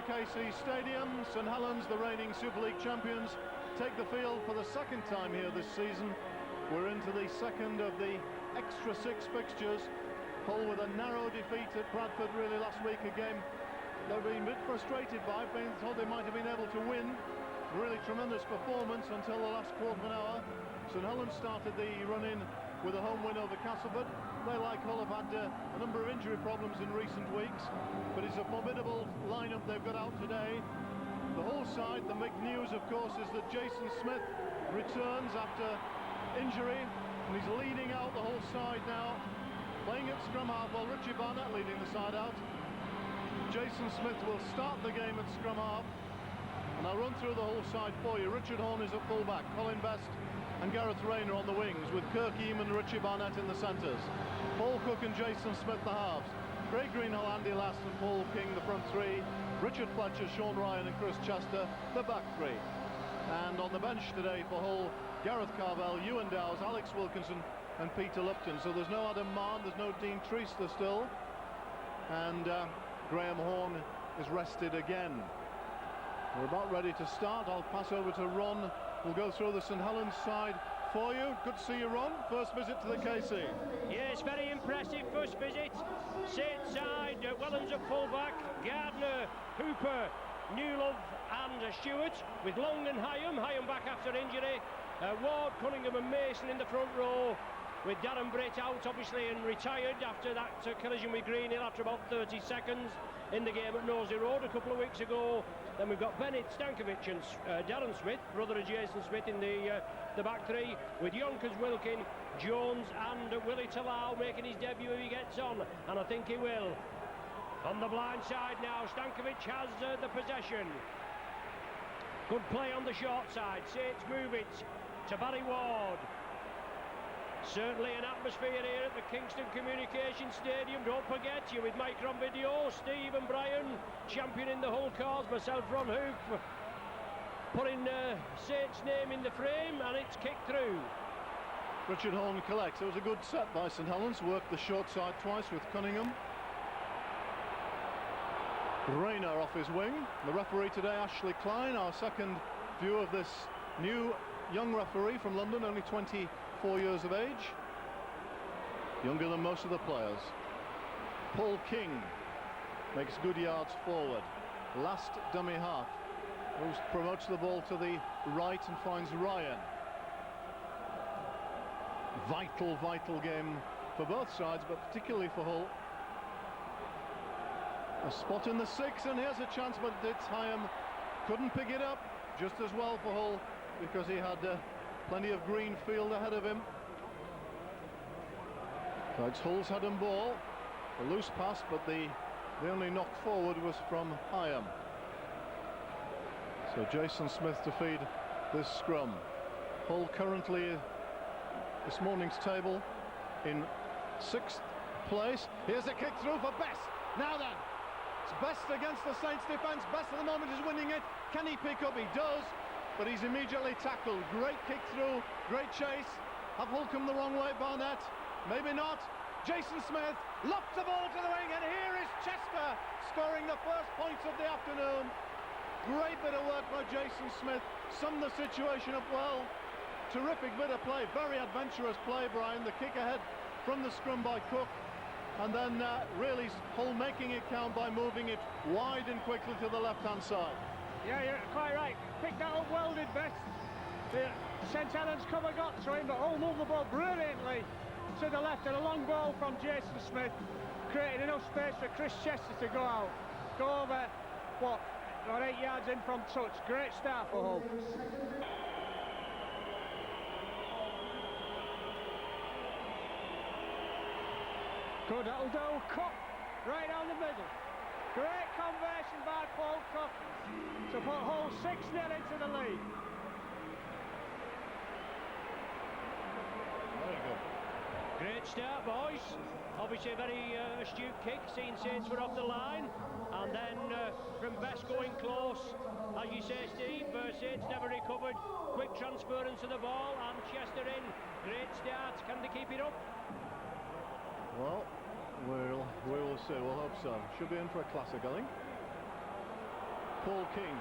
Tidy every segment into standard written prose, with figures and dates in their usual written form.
KC Stadium. St Helens, the reigning Super League champions, take the field for the second time here this season. We're into the second of the extra 6 fixtures. Hull with a narrow defeat at Bradford really last week, a game they've been a bit frustrated by, being told they might have been able to win. Really tremendous performance until the last quarter of an hour. St Helens started the run-in with a home win over Castleford. They, like Hull, have had a number of injury problems in recent weeks, but it's a formidable lineup they've got out today. The Hull side, the big news, of course, is that Jason Smith returns after injury, and he's leading out the Hull side now, playing at scrum half while Richie Barnett leading the side out. Jason Smith will start the game at scrum half, and I'll run through the Hull side for you. Richard Horne is at full-back, Colin Best and Gareth Rayner on the wings, with Kirk Eam and Richie Barnett in the centres. Paul Cook and Jason Smith the halves. Craig Greenhill, Andy Last and Paul King the front 3. Richard Fletcher, Sean Ryan and Chris Chester the back 3. And on the bench today for Hull, Gareth Carvell, Ewan Dowes, Alex Wilkinson and Peter Lupton. So there's no Adam Mann, there's no Dean Treaster still. And Graham Horne is rested again. We're about ready to start. I'll pass over to Ron. We'll go through the St Helens side for you. Good to see you, Ron. First visit to the KC. Yes, very impressive first visit. St side, Wellens at full-back, Gardner, Hooper, Newlove and Stewart, with Long and Hyam back after injury. Ward, Cunningham and Mason in the front row, with Darren Britt out obviously and retired after that collision with Greenhill after about 30 seconds in the game at Nosey Road a couple of weeks ago. Then we've got Bennett, Stankovic and Darren Smith, brother of Jason Smith, in the back 3, with Yonkers, Wilkin, Jones and Willie Talau making his debut if he gets on, and I think he will. On the blind side now, Stankovic has the possession. Good play on the short side. Saints move it to Barry Ward. Certainly an atmosphere here at the Kingston Communications Stadium. Don't forget, you with Mike on video, Steve and Brian championing the whole cause, myself, Ron Hoop, putting Saint's name in the frame, and it's kicked through. Richard Horne collects. It was a good set by St Helens, worked the short side twice with Cunningham. Rayner off his wing. The referee today, Ashley Klein, our second view of this new young referee from London, only 24 years of age, younger than most of the players. Paul King makes good yards forward. Last dummy half, moves, promotes the ball to the right and finds Ryan. Vital game for both sides, but particularly for Hull. A spot in the 6, and here's a chance, but it's Hyam. Couldn't pick it up. Just as well for Hull, because he had plenty of green field ahead of him. So it's Hull's head and ball. A loose pass, but the only knock forward was from Hyam. So Jason Smith to feed this scrum. Hull currently this morning's table in 6th place. Here's a kick through for Best. Now then, it's Best against the Saints defence. Best at the moment is winning it. Can he pick up? He does, but he's immediately tackled. Great kick through, great chase. Have Hull come the wrong way, Barnett? Maybe not. Jason Smith lofts the ball to the wing, and here is Chester scoring the first points of the afternoon. Great bit of work by Jason Smith. Summed the situation up well. Terrific bit of play, very adventurous play, Brian. The kick ahead from the scrum by Cook, and then really Hull making it count by moving it wide and quickly to the left-hand side. Yeah, you're quite right. Picked that up well, did Best. St Helens cover got to him, but Hull moved the ball brilliantly to the left, and a long ball from Jason Smith created enough space for Chris Chester to go out. Go over, what, about 8 yards in from touch. Great start for Hull. Good, that'll do. Cook right down the middle. Great conversion by Paul Cook to put Hull 6-0 into the lead. Very good. Great start, boys. Obviously a very astute kick, seeing Saints were off the line, and then from Best going close, as you say, Steve, Saints never recovered. Quick transference of the ball, and Chester in. Great start. Can they keep it up? Well, we will see. We'll hope so. Should be in for a classic, I think. Paul King.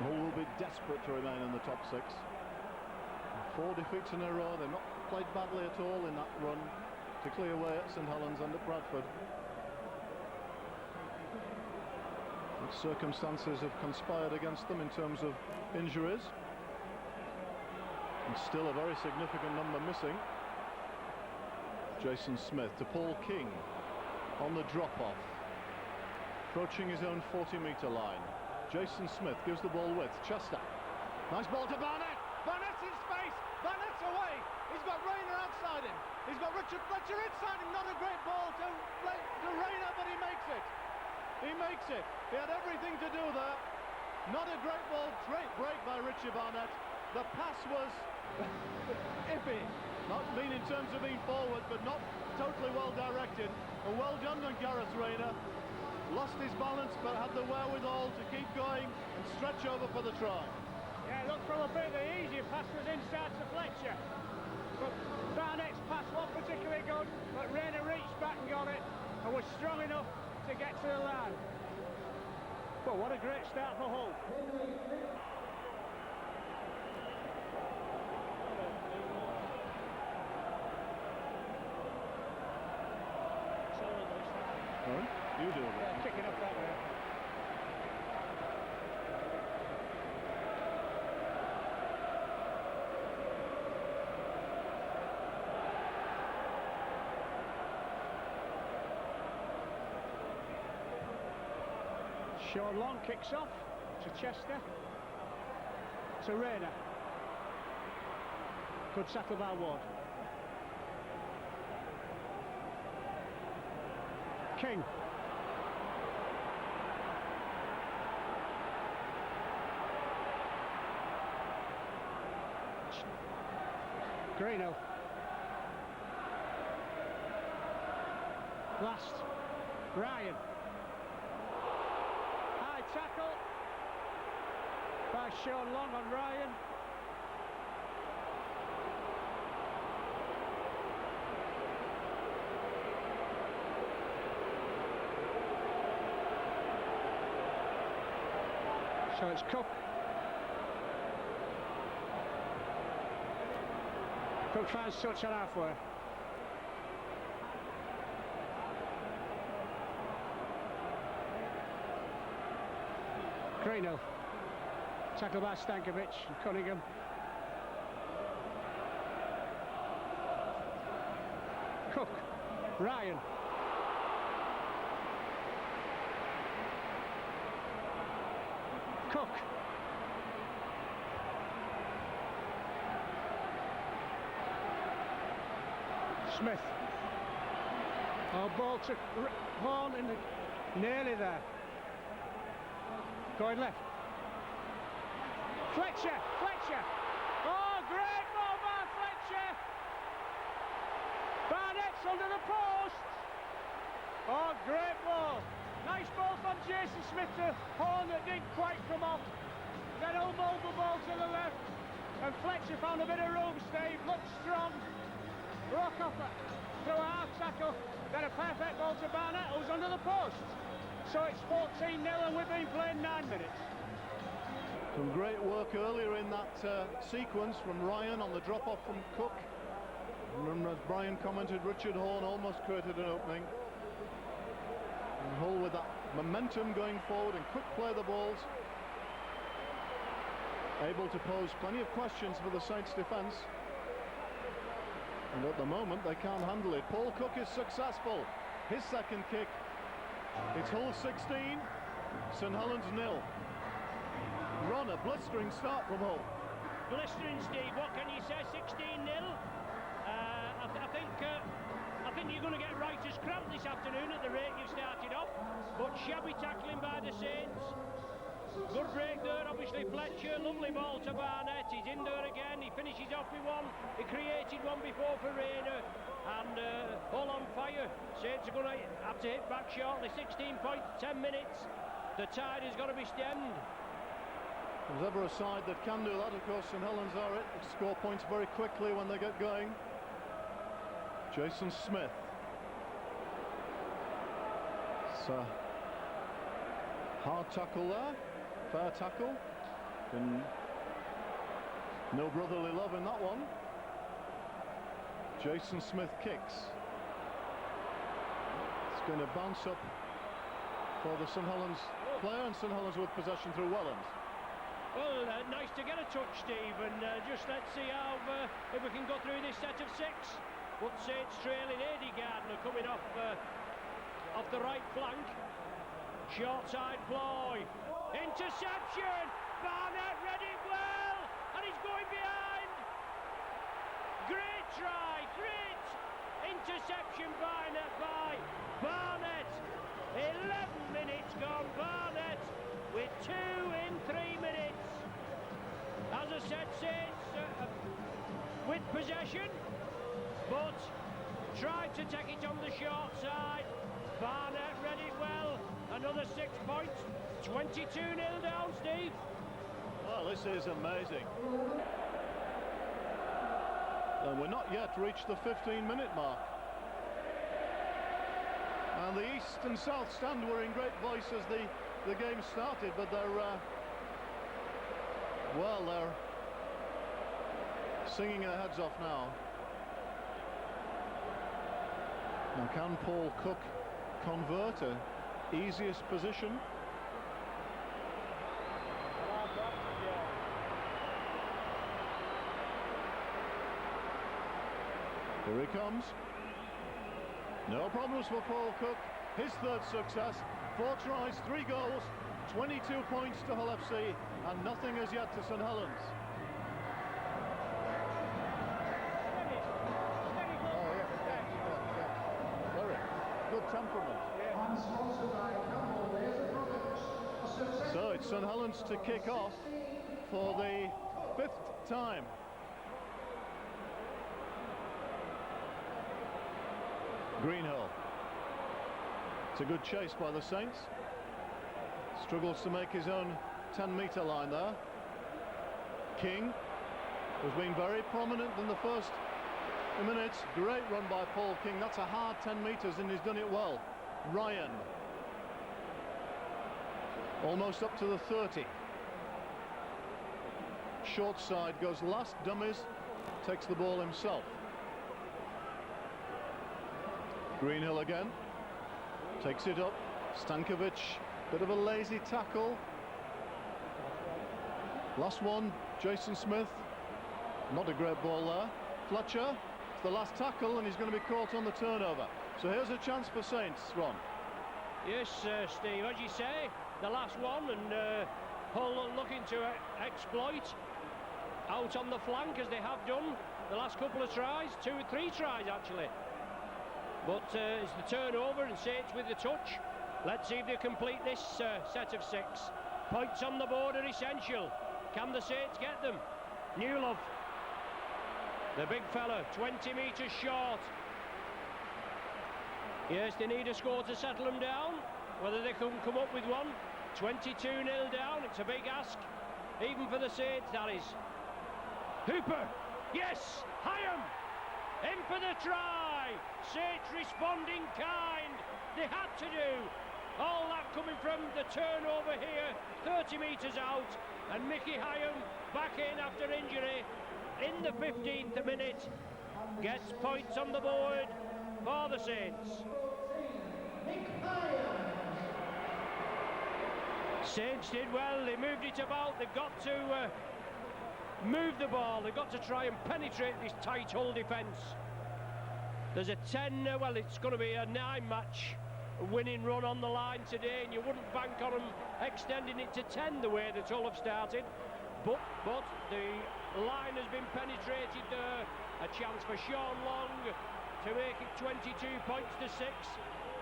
Hull will be desperate to remain in the top 6. 4 defeats in a row. They've not played badly at all in that run, particularly away at St Helens and at Bradford. And circumstances have conspired against them in terms of injuries. And still a very significant number missing. Jason Smith to Paul King on the drop-off, approaching his own 40-metre line. Jason Smith gives the ball width. Chester. Nice ball to Barnett. Barnett's in space. Barnett's away. He's got Rayner outside him. He's got Richard Fletcher inside him. Not a great ball to Rayner, but he makes it. He makes it. He had everything to do there. Not a great ball. Great break by Richie Barnett. The pass was iffy. Not mean in terms of being forward, but not totally well directed. And well done on Gareth Rayner. Lost his balance, but had the wherewithal to keep going and stretch over for the try. Yeah, look, from a bit the easier pass was inside to Fletcher. But Barnett's pass wasn't particularly good, but Rayner reached back and got it and was strong enough to get to the line. But what a great start for Hull. You do it. Yeah, kicking up that way. Sean Long kicks off to Chester, to Rayner. Good settle by Ward. King. Greeno. Last. Ryan. High tackle by Sean Long on Ryan. So it's Cook. Cook finds touch on halfway. Greeno. Tackled by Stankovic and Cunningham. Cook. Ryan. Cook. Smith. Oh, ball to Horn in the nearly there. Going left. Fletcher. Oh, great ball by Fletcher. Barnett's under the post. Oh, great ball. Nice ball from Jason Smith to Horn that didn't quite come off. Then elbowed the ball to the left. And Fletcher found a bit of room, Steve. Looked strong. Broke off through a half tackle. Then a perfect ball to Barnett, who's under the post. So it's 14-0 and we've been playing 9 minutes. Some great work earlier in that sequence from Ryan on the drop-off from Cook. And as Brian commented, Richard Horn almost created an opening. And Hull with that momentum going forward and quick play the balls. Able to pose plenty of questions for the Saints' defence. And at the moment they can't handle it. Paul Cook is successful. His second kick. It's Hull 16, St Helens 0. Ron, a blistering start from Hull. Blistering, Steve. What can you say? 16-0. I think you're going to get writer's cramp this afternoon at the rate you started off. But shabby tackling by the Saints. Good break there, obviously Fletcher. Lovely ball to Barnett. He's in there again. He finishes off with one. He created one before for Rayner. And Hull on fire. Saints are going to have to hit back shortly. 16 points, 10 minutes. The tide has got to be stemmed. If there's ever a side that can do that, of course, St Helens are it. They score points very quickly when they get going. Jason Smith. It's a hard tackle there, fair tackle, and no brotherly love in that one. Jason Smith kicks. It's going to bounce up for the St Helens player, and St Helens with possession through Wellens. Well, nice to get a touch, Steve, and just let's see how if we can go through this set of 6. But Saints trailing. Eddie Gardner coming off the right flank. Short side ploy. Interception. Barnett read it well, and he's going behind. Great try, great interception by Barnett. 11 minutes gone. Barnett with 2 in 3 minutes. As I said, Saints with possession, but tried to take it on the short side. Barnett read it well. Another 6 points. 22-0 down, Steve. Well, this is amazing. And we're not yet reached the 15-minute mark. And the East and South stand were in great voice as the game started, but they're singing their heads off now. Now, can Paul Cook convert a easiest position? Here he comes. No problems for Paul Cook. His 3rd success. 4 tries, 3 goals, 22 points to Hull FC, and nothing as yet to St Helens. Very good temperament. So it's St Helens to kick off for the 5th time. Greenhill. It's a good chase by the Saints. Struggles to make his own 10-metre line there. King has been very prominent in the first minutes. Great run by Paul King. That's a hard 10 metres, and he's done it well. Ryan. Almost up to the 30. Short side goes last. Dummies. Takes the ball himself. Greenhill again. Takes it up. Stankovic. Bit of a lazy tackle. Last one. Jason Smith. Not a great ball there. Fletcher. It's the last tackle, and he's going to be caught on the turnover. So here's a chance for Saints, Ron. Yes, Steve, as you say, the last one, and Hull looking to exploit out on the flank, as they have done the last couple of tries, 2 or 3 tries actually. But it's the turnover, and Saints with the touch. Let's see if they complete this set of 6. Points on the board are essential. Can the Saints get them? Newlove, the big fella, 20 metres short. Yes, they need a score to settle them down. Whether they can come up with one. 22-0 down. It's a big ask, even for the Saints, that is. Hooper, yes, Hyam, in for the try. Saints responding kind. They had to do. All that coming from the turnover here, 30 metres out, and Mickey Hyam back in after injury in the 15th minute. Gets points on the board for the Saints. Saints did well. They moved it about. They've got to move the ball. They've got to try and penetrate this tight Hull defence. There's a 10, well, it's going to be a 9-match winning run on the line today, and you wouldn't bank on them extending it to 10 the way that Hull have started. But the line has been penetrated there. A chance for Sean Long to make it 22 points to 6.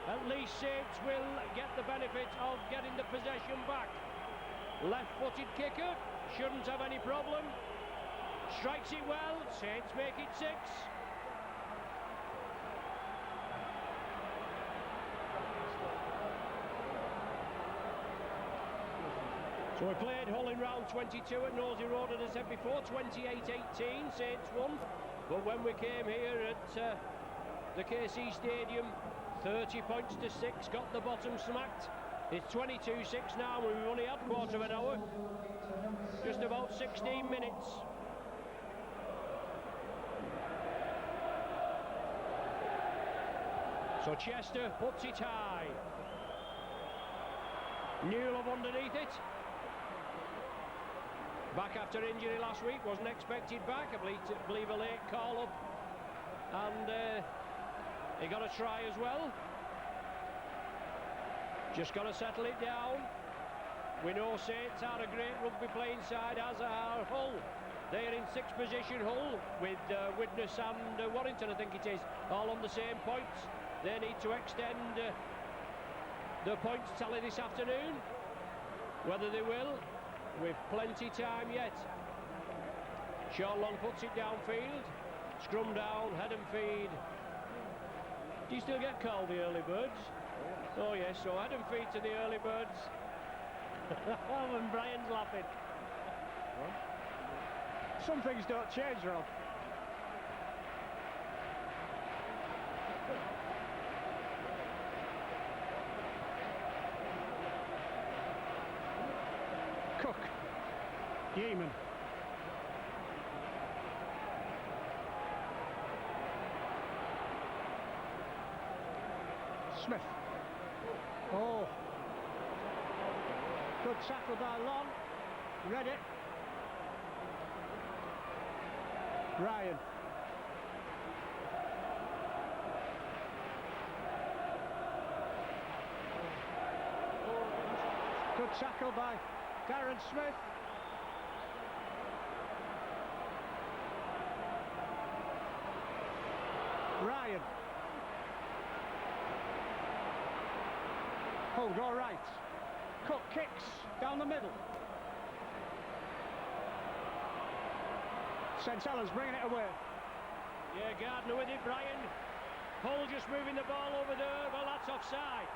At least Saints will get the benefit of getting the possession back. Left-footed kicker, shouldn't have any problem. Strikes it well, Saints make it 6. So we played Hull in round 22 at Nosey Road, as I said before, 28-18, Saints won. But when we came here at the KC Stadium 30 points to 6, got the bottom smacked. It's 22-6 now, we've only had quarter of an hour. Just about 16 minutes. So Chester puts it high. Newlove underneath it. Back after injury last week, wasn't expected back. I believe a late call-up. And he got a try as well. Just got to settle it down. We know Saints are a great rugby playing side, as are Hull. They're in 6th position, Hull, with Widnes and Warrington, I think it is, all on the same points. They need to extend the points tally this afternoon. Whether they will, with plenty time yet. Sean Long puts it downfield. Scrum down, head and feed. Do you still get called the early birds? Oh yes, so head and feed to the early birds. And Brian's laughing. Some things don't change, Rob. Cook. Yeaman. Smith. Oh. Good tackle by Long. Read it. Ryan. Good tackle by Darren Smith. Ryan. Hold, all right. Cook kicks down the middle. St Helens bringing it away. Yeah, Gardner with it, Brian. Hull just moving the ball over there. Well, that's offside.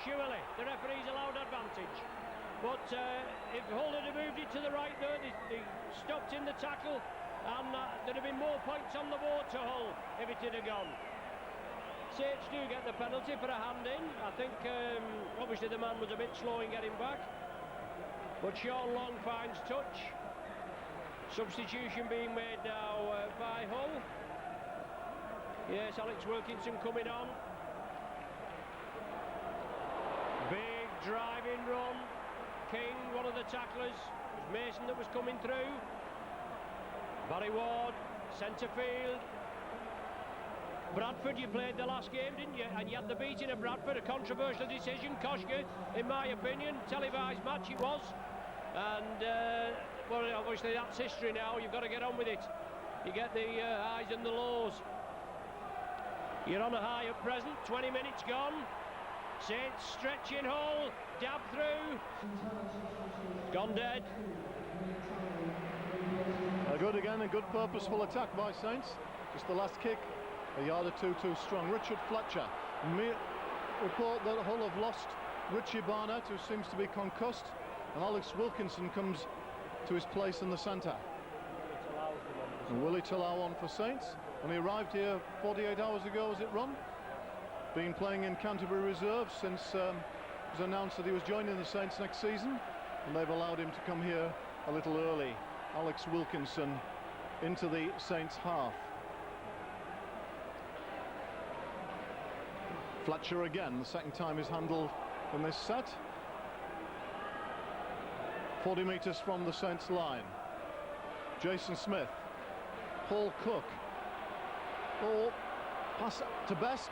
Surely, the referee's allowed advantage. But if Hull had moved it to the right there, they stopped in the tackle, and there'd have been more points on the board to Hull if it had gone. Saints do get the penalty for a hand in. I think obviously the man was a bit slow in getting back, but Sean Long finds touch. Substitution being made now by Hull. Yes, Alex Wilkinson coming on. Big driving run. King, one of the tacklers. It was Mason that was coming through. Barry Ward, centre field. Bradford, you played the last game, didn't you? And you had the beating of Bradford, a controversial decision. Koshka, in my opinion, televised match it was. And, well, obviously that's history now. You've got to get on with it. You get the highs and the lows. You're on a high at present, 20 minutes gone. Saints stretching Hull, dab through. Gone dead. A good again, a good purposeful attack by Saints. Just the last kick, a yard or two too strong. Richard Fletcher. Report that Hull have lost Richie Barnett, who seems to be concussed, and Alex Wilkinson comes to his place in the centre. And Willie Talao on for Saints. When he arrived here 48 hours ago, was it, Ron? Been playing in Canterbury Reserve since it was announced that he was joining the Saints next season, and they've allowed him to come here a little early. Alex Wilkinson into the Saints half. Fletcher again, the second time he's handled in this set. 40 metres from the Saints line. Jason Smith. Paul Cook. Oh, pass to Best.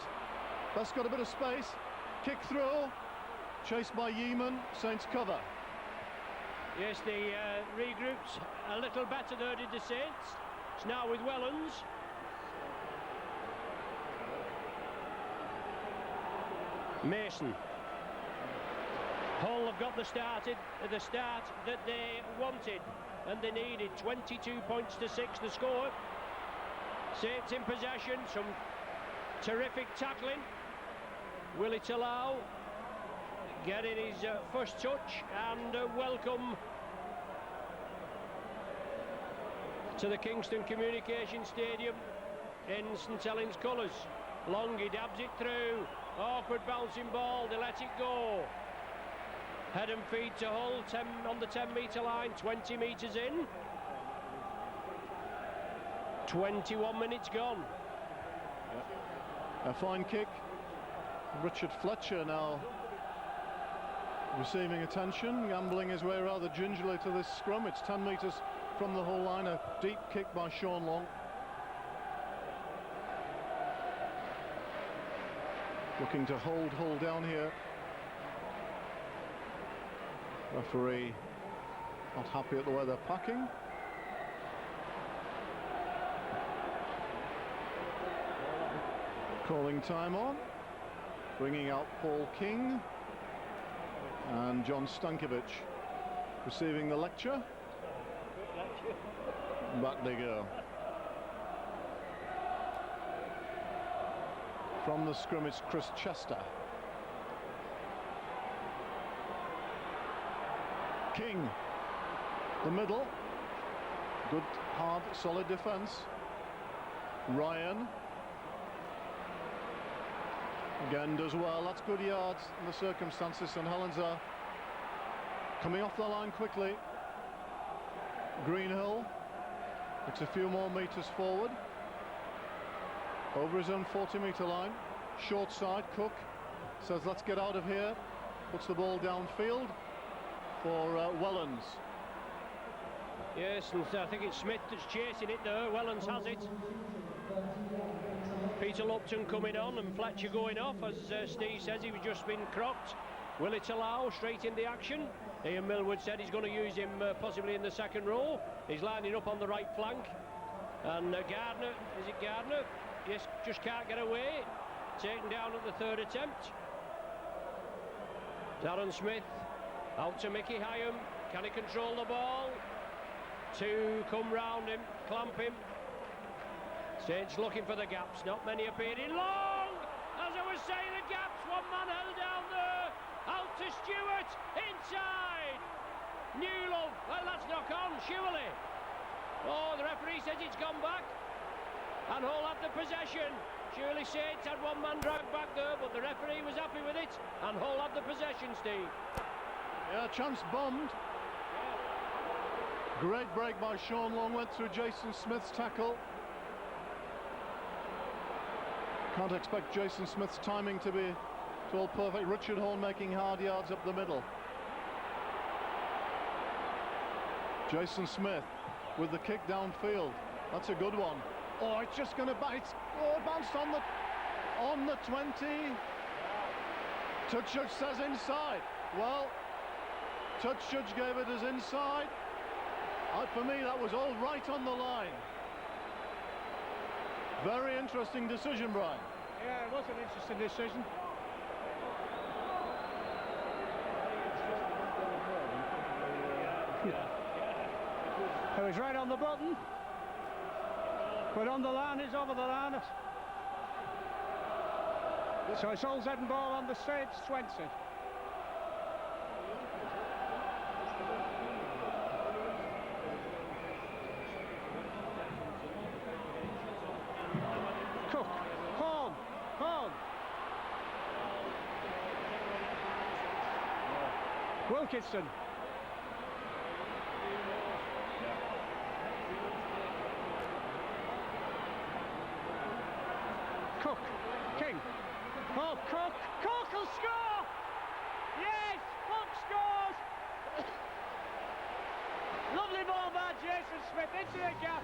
Best got a bit of space. Kick through. Chased by Yeaman. Saints cover. Yes, they regrouped a little better there, did the Saints. It's now with Wellens. Mason. Hull have got the start that they wanted and they needed. 22 points to 6 the score. Saints in possession, some terrific tackling. Willie Talao getting his first touch, and welcome to the Kingston Communication Stadium in St Helens colours. Long, he dabs it through. Awkward bouncing ball, they let it go. Head and feed to Hull, 10 on the 10-metre line, 20 metres in. 21 minutes gone. A fine kick. Richard Fletcher now receiving attention, gambling his way rather gingerly to this scrum. It's 10 metres from the Hull line, a deep kick by Sean Long. Looking to hold Hull down here. Referee not happy at the way they're packing. Calling time on, bringing out Paul King and John Stankovic receiving the lecture. Back they go. From the scrum it's Chris Chester. King, the middle, good, hard, solid defence. Ryan again does well. That's good yards in the circumstances. St Helens are coming off the line quickly. Greenhill looks a few more metres forward over his own 40-metre line. Short side, Cook says let's get out of here, puts the ball downfield for Wellens. Yes, and I think it's Smith that's chasing it there. Wellens has it. Peter Lupton coming on and Fletcher going off. As Steve says, he was just been crocked. Will it allow straight in the action? Ian Millwood said he's going to use him possibly in the second row. He's lining up on the right flank. And Gardner, is it Gardner? Yes, just can't get away. Taken down at the third attempt. Darren Smith out to Mickey Hyam. Can he control the ball? Two come round him, clamp him. Saints looking for the gaps, not many appearing. Long, as I was saying, the gaps, one man held down there. Out to Stewart, inside. Newlove, well that's knock on, surely. Oh, the referee says it's gone back. And Hull had the possession. Surely Saints had one man dragged back there, but the referee was happy with it. And Hull had the possession, Steve. Yeah, chance bombed. Great break by Sean Long, went through Jason Smith's tackle. Can't expect Jason Smith's timing to be all perfect. Richard Horn making hard yards up the middle. Jason Smith with the kick downfield. That's a good one. Oh, it's just going to bite. Oh, it bounced on the 20. Touch judge says inside. Well, touch judge gave it as inside. For me, that was all right on the line. Very interesting decision, Brian. Yeah, it was an interesting decision. It was right on the button, but on the line is over the line. So it's all Zed and ball on the Saints 20. Cook, Horn. Wilkinson. Cook, King. Oh, Cook will score! Yes, Cook scores! Lovely ball by Jason Smith into the gap.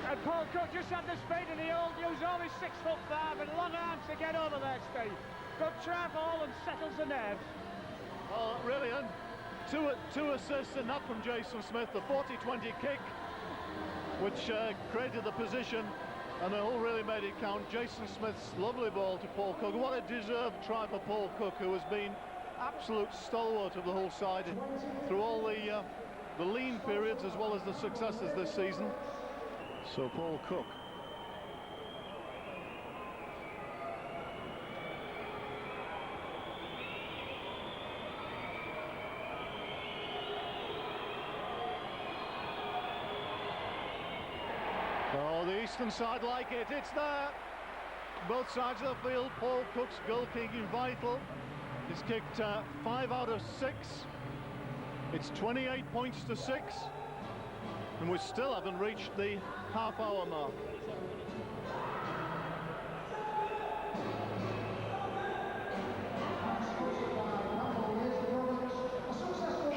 And Paul Cook just had the speed and he'll use all his 6'5" and long arms to get over there, Steve. Good try ball and settles the nerves. Oh, really, and two assists and that from Jason Smith, the 40-20 kick, which created the position, and it all really made it count. Jason Smith's lovely ball to Paul Cook. What a deserved try for Paul Cook, who has been absolute stalwart of the whole side through all the lean periods as well as the successes this season. So Paul Cook. Oh, the eastern side like it. It's there. both sides of the field. Paul Cook's goal kicking vital. He's kicked 5 out of 6. It's 28 points to 6, and we still haven't reached the half-hour mark.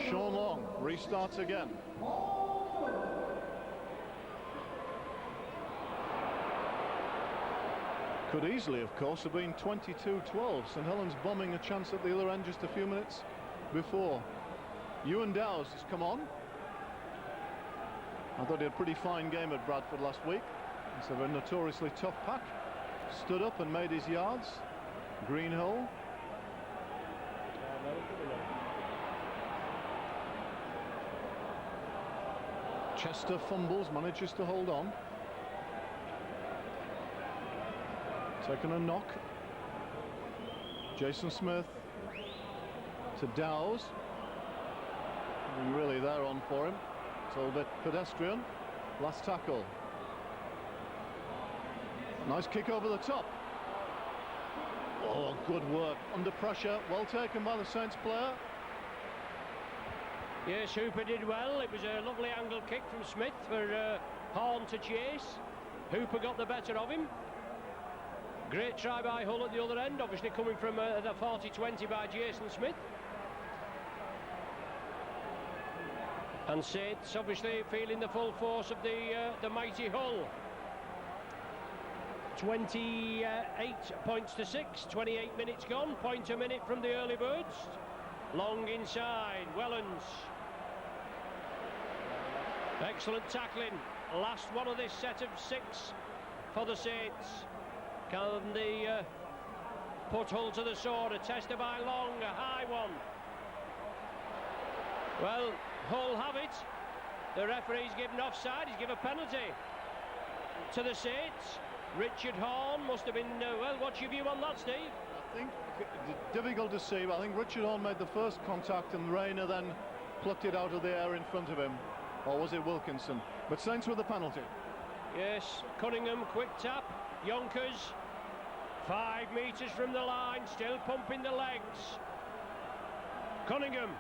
Sean Long restarts again. Could easily, of course, have been 22-12. St Helens bombing a chance at the other end just a few minutes before. Ewan Dowes has come on. I thought he had a pretty fine game at Bradford last week. It's a notoriously tough pack. Stood up and made his yards. Green hole. Chester fumbles, manages to hold on. Taken a knock. Jason Smith to Dowes. And really they're on for him. It's a little bit pedestrian. Last tackle. Nice kick over the top. Oh, good work. Under pressure. Well taken by the Saints player. Yes, Hooper did well. It was a lovely angle kick from Smith for Horn to chase. Hooper got the better of him. Great try by Hull at the other end, obviously coming from the 40-20 by Jason Smith. And Saints obviously feeling the full force of the mighty Hull. 28 points to 6, 28 minutes gone, point a minute from the early birds. Long inside, Wellens. Excellent tackling. Last one of this set of 6 for the Saints. Can they put Hull to the sword? A tester by Long, a high one. Well, Hull have it. The referee's given offside. He's given a penalty to the Saints. Richard Horn must have been, well, what's your view on that, Steve? I think difficult to see, but I think Richard Horn made the first contact and Rayner then plucked it out of the air in front of him. Or was it Wilkinson? But Saints with the penalty. Yes, Cunningham, quick tap. Yonkers, 5 metres from the line, still pumping the legs. Cunningham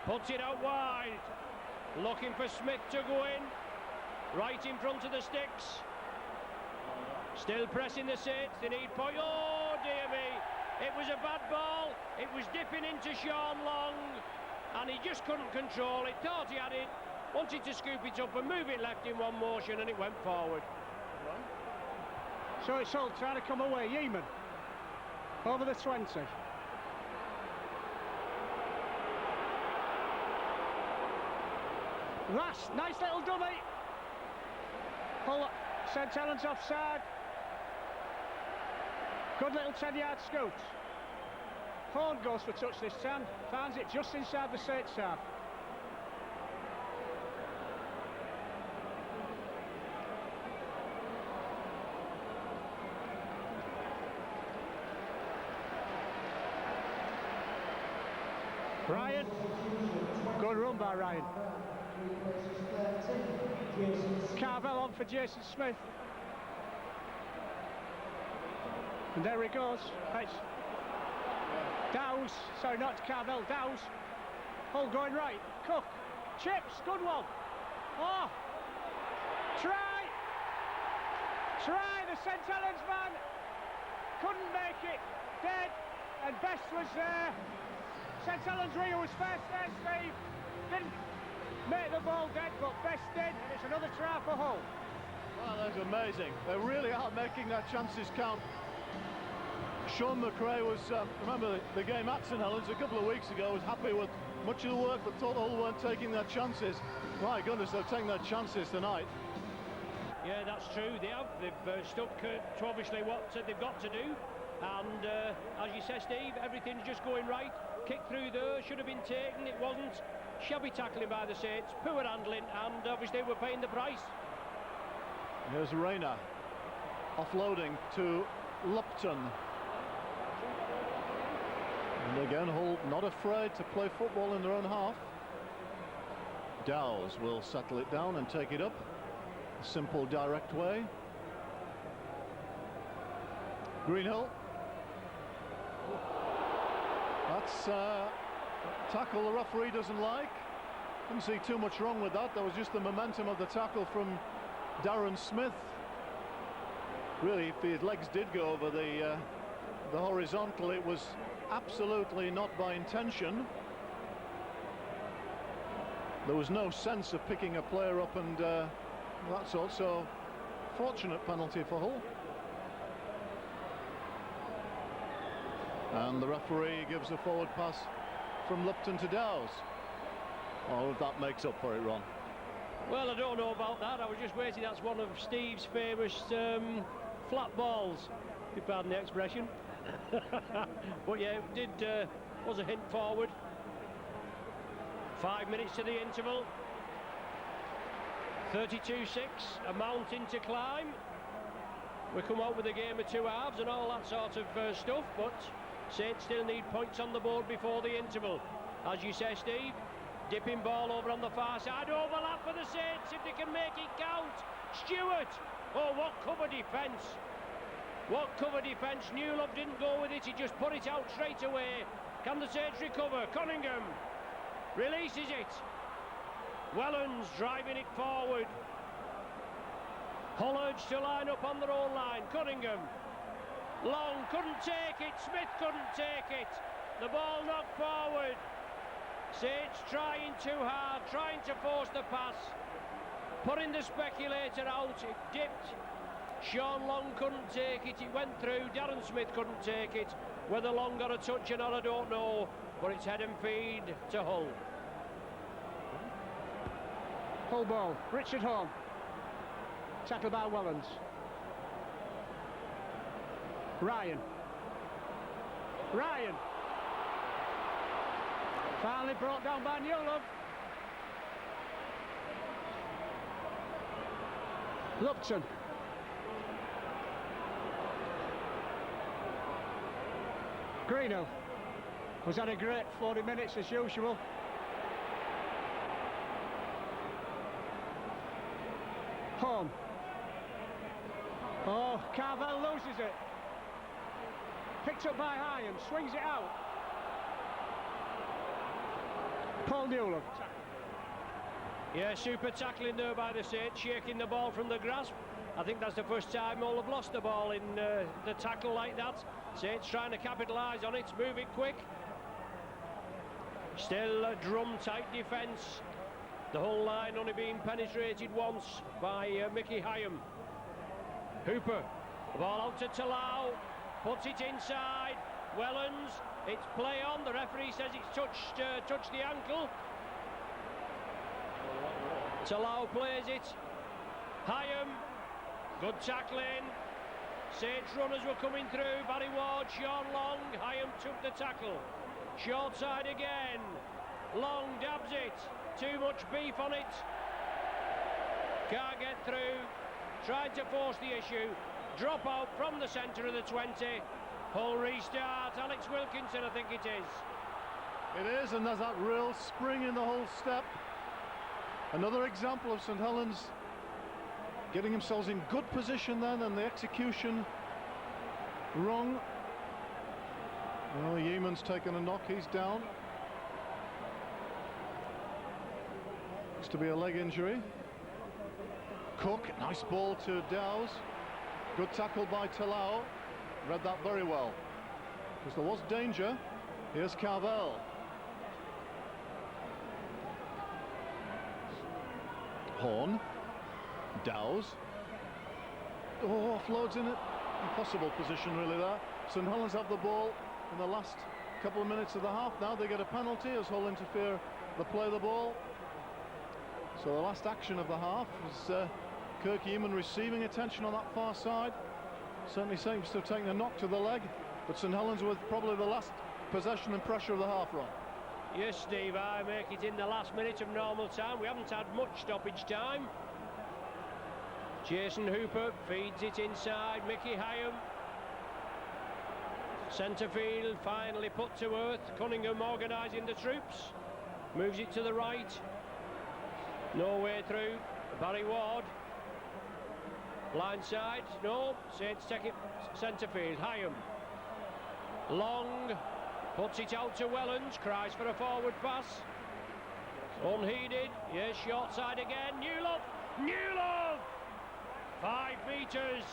puts it out wide, looking for Smith to go in, right in front of the sticks. Still pressing the Saints, they need point. Oh dear me, it was a bad ball, it was dipping into Sean Long, and he just couldn't control it, thought he had it, wanted to scoop it up and move it left in one motion, and it went forward. So it's Hull trying to come away. Yeaman over the 20. Last, nice little dummy. Hull, St Helens offside. Good little 10-yard scoot. Horn goes for touch this time. Finds it just inside the Saints half. Ryan, good run by Ryan. Carvel on for Jason Smith. And there he goes. It's Dowes, sorry, not Carvel, Dowes. Hull going right. Cook, chips, good one. Oh, try, the St Helens man. Couldn't make it, dead, and Best was there. St Helens Rio was first there, Steve. Didn't make the ball dead, but Best did, and it's another try for Hull. Wow, that's amazing. They really are making their chances count. Sean McRae was, remember the game at St Helens a couple of weeks ago, was happy with much of the work, but thought Hull weren't taking their chances. My goodness, they're taking their chances tonight. Yeah, that's true. They have. They've stuck to obviously what they've got to do. And as you said, Steve, everything's just going right. Kick through there, should have been taken, it wasn't. Shabby tackling by the Saints, poor handling, and obviously we're paying the price. Here's Rayner, offloading to Lupton. And again, Hull not afraid to play football in their own half. Dowes will settle it down and take it up. A simple, direct way. Greenhill. That's a tackle the referee doesn't like. Didn't see too much wrong with that. That was just the momentum of the tackle from Darren Smith. Really, if his legs did go over the horizontal, it was absolutely not by intention. There was no sense of picking a player up and that sort, so fortunate penalty for Hull. And the referee gives a forward pass from Lupton to Dowes. Oh, if that makes up for it, Ron. Well, I don't know about that. I was just waiting. That's one of Steve's famous flat balls, if you pardon the expression. But yeah, it did was a hint forward. 5 minutes to the interval. 32-6, a mountain to climb. We come out with a game of 2 halves and all that sort of stuff, but Saints still need points on the board before the interval. As you say, Steve, dipping ball over on the far side, overlap for the Saints if they can make it count. Stewart, oh, what cover defence. What cover defence. Newlove didn't go with it, he just put it out straight away. Can the Saints recover? Cunningham releases it. Wellens driving it forward. Hull urged to line up on their own line. Cunningham. Long couldn't take it. Smith couldn't take it. The ball knocked forward. Saints trying too hard, trying to force the pass. Putting the speculator out. It dipped. Sean Long couldn't take it. It went through. Darren Smith couldn't take it. Whether Long got a touch or not, I don't know. But it's head and feed to Hull. Hull ball. Richard Horn. Tackled by Wellens. Ryan. Finally brought down by Newlove. Lupton. Greeno was had a great 40 minutes as usual. Home. Oh, Carvel loses it. Picked up by Hyam, swings it out. Paul Newlove. Yeah, super tackling there by the Saints, shaking the ball from the grasp. I think that's the first time Hull have lost the ball in the tackle like that. Saints trying to capitalise on it, move it quick. Still a drum-tight defence. The whole line only being penetrated once by Mickey Hyam. Hooper, the ball out to Talau, puts it inside. Wellens, it's play on. The referee says it's touched the ankle. Talau plays it. Hyam, good tackling. Saints runners were coming through. Barry Ward, Sean Long. Hyam took the tackle. Short side again. Long dabs it. Too much beef on it. Can't get through. Tried to force the issue. Drop out from the centre of the 20. Hull restart. Alex Wilkinson, I think it is. It is, and there's that real spring in the Hull step. Another example of St Helens getting themselves in good position then, and the execution wrong. Well, Yeaman's taken a knock, he's down. Looks to be a leg injury. Cook, nice ball to Dowes. Good tackle by Talau. Read that very well, because there was danger. Here's Carvel. Horn. Dowes. Oh, offloads in it. Impossible position really there. St Helens have the ball in the last couple of minutes of the half. Now they get a penalty as Hull interfere. They play the ball. So the last action of the half was Kirk Yeaman receiving attention on that far side. Certainly seems to have taken a knock to the leg, but St Helens with probably the last possession and pressure of the half run. Yes, Steve, I make it in the last minute of normal time. We haven't had much stoppage time. Jason Hooper feeds it inside. Mickey Hyam. Centre field finally put to earth. Cunningham organising the troops. Moves it to the right. No way through. Barry Ward. Blindside, no, Saints take it centre field. Hyam. Long, puts it out to Wellens, cries for a forward pass. Unheeded, yes, short side again. Newlove! 5 metres.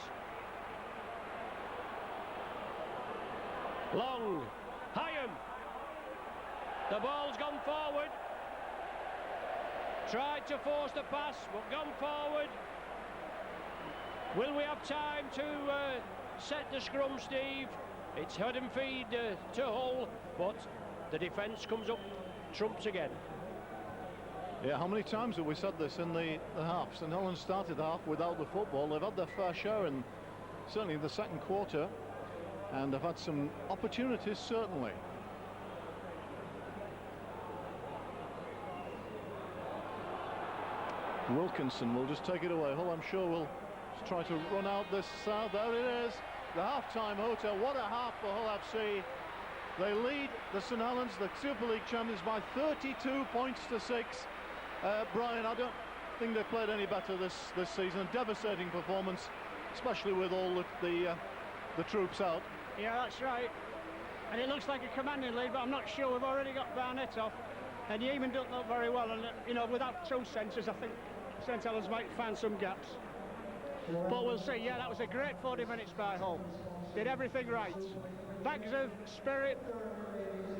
Long, Hyam. The ball's gone forward. Tried to force the pass, but gone forward. Will we have time to set the scrum, Steve? It's head and feed to Hull, but the defence comes up, trumps again. Yeah, how many times have we said this in the half? St Helens started the half without the football. They've had their fair share, and certainly in the second quarter, and they've had some opportunities, certainly. Wilkinson will just take it away. Hull, I'm sure, will try to run out this south. There it is, the half-time hotel. What a half for Hull FC. They lead the St Helens, the Super League champions, by 32 points to 6. Brian, I don't think they've played any better this season. Devastating performance, especially with all the troops out. Yeah, that's right. And it looks like a commanding lead, but I'm not sure. We've already got Barnett off, and Yeaman doesn't look very well. And you know, without 2 centres, I think St Helens might find some gaps. But we'll see. Yeah, that was a great 40 minutes by Hull. Did everything right. Bags of spirit,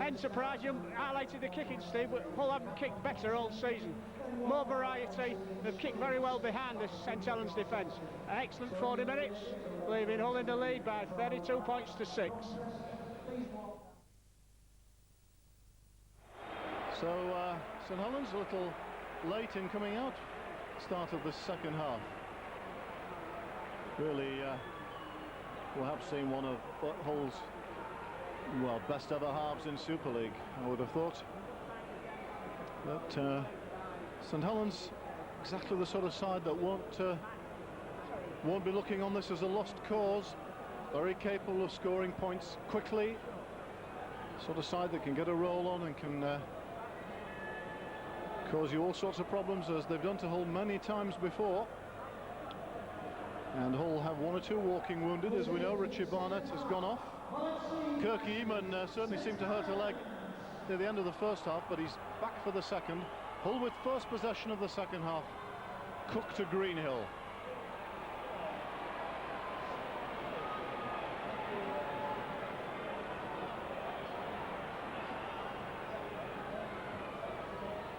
enterprise. You highlighted the kicking, Steve, but Hull haven't kicked better all season. More variety. They've kicked very well behind the St Helens defence. An excellent 40 minutes, leaving Hull in the lead by 32 points to 6. So St Helens a little late in coming out. Start of the second half. Really, we'll have seen one of Hull's, well, best ever halves in Super League, I would have thought. But St Helens, exactly the sort of side that won't be looking on this as a lost cause. Very capable of scoring points quickly. Sort of side that can get a roll on and can cause you all sorts of problems, as they've done to Hull many times before. And Hull have 1 or 2 walking wounded, as we know. Richie Barnett has gone off. Kirk Yeaman certainly seemed to hurt a leg near the end of the first half, but he's back for the second. Hull with first possession of the second half. Cook to Greenhill.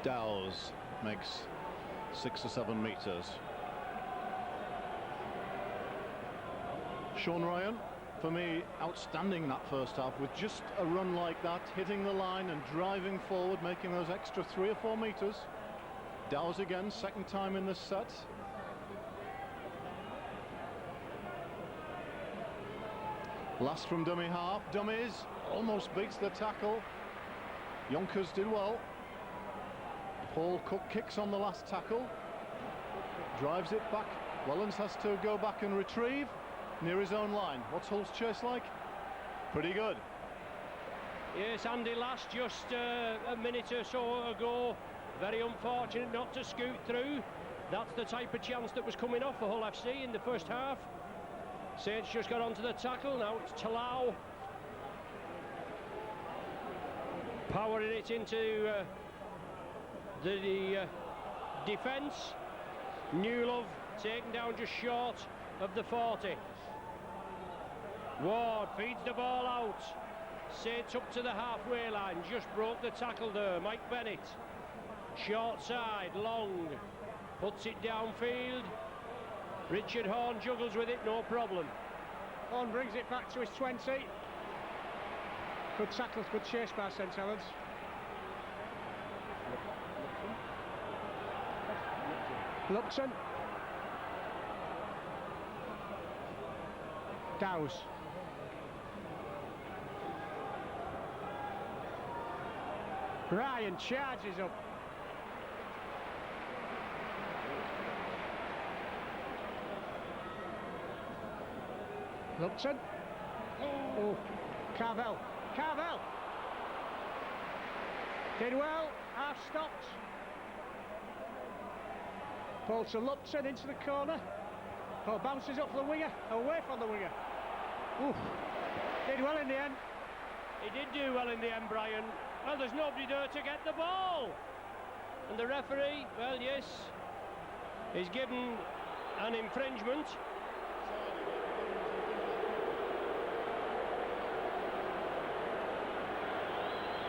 Dowes makes 6 or 7 metres. Sean Ryan, for me, outstanding that first half, with just a run like that, hitting the line and driving forward, making those extra 3 or 4 metres. Dowes again, second time in this set. Last from dummy half, dummies, almost beats the tackle. Yonkers did well. Paul Cook kicks on the last tackle, drives it back. Wellens has to go back and retrieve near his own line. What's Hull's chase like? Pretty good. Yes, Andy Last just a minute or so ago. Very unfortunate not to scoot through. That's the type of chance that was coming off for Hull FC in the first half. Saints just got onto the tackle. Now it's Talau powering it into the defence. Newlove taken down just short of the 40. Ward feeds the ball out. Saints up to the halfway line, just broke the tackle there. Mike Bennett, short side, Long puts it downfield. Richard Horn juggles with it, no problem. Horn brings it back to his 20. Good tackle, good chase by St Helens. Lupton. Dowes. Ryan charges up. Lupton. Oh, Carvel. Did well, half stopped. Ball to Lupton into the corner. Oh, bounces up for the winger, away from the winger. Oof. Did well in the end. He did do well in the end, Brian. Well, there's nobody there to get the ball. And the referee, well, yes, he's given an infringement.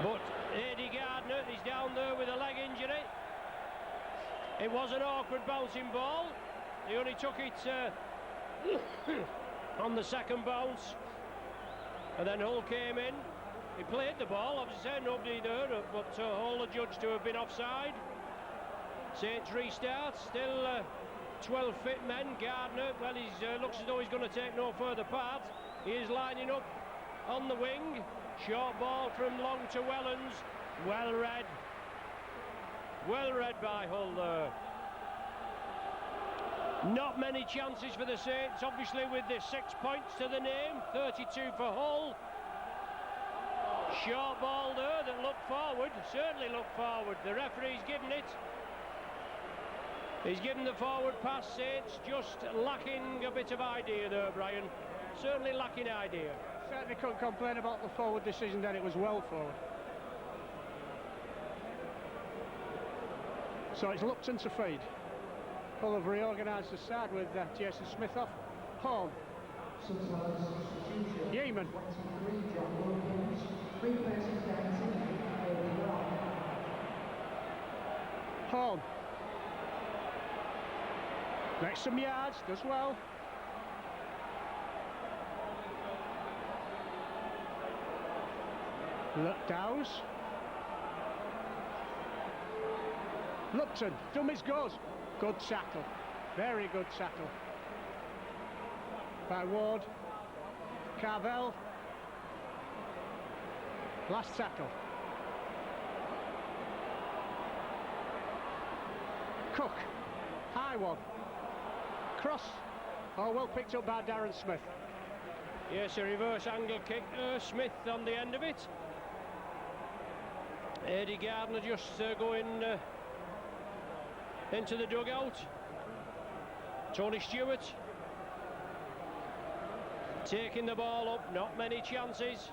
But Eddie Gardner is down there with a leg injury. It was an awkward bouncing ball. He only took it on the second bounce. And then Hull came in. He played the ball, obviously nobody there, but Hull are judged to have been offside. Saints restart, still 12 fit men. Gardner, well, he looks as though he's going to take no further part. He is lining up on the wing. Short ball from Long to Wellens. Well read by Hull there. Not many chances for the Saints, obviously with the 6 points to the name. 32 for Hull. Short ball there that looked forward, certainly looked forward. The referee's given it. He's given the forward pass. Saints just lacking a bit of idea there, Brian. Certainly lacking idea. Certainly couldn't complain about the forward decision then, it was well forward. So it's Lupton to feed. Hull have reorganised the side with Jason Smith off. Home. Yeaman. Home. Makes some yards, does well. Dowes. Lupton, dummies goes. Good tackle, very good tackle. By Ward. Carvel. Last tackle. Cook. High one. Cross. Oh, well picked up by Darren Smith. Yes, a reverse angle kick. Smith on the end of it. Eddie Gardner just going into the dugout. Tony Stewart taking the ball up, not many chances.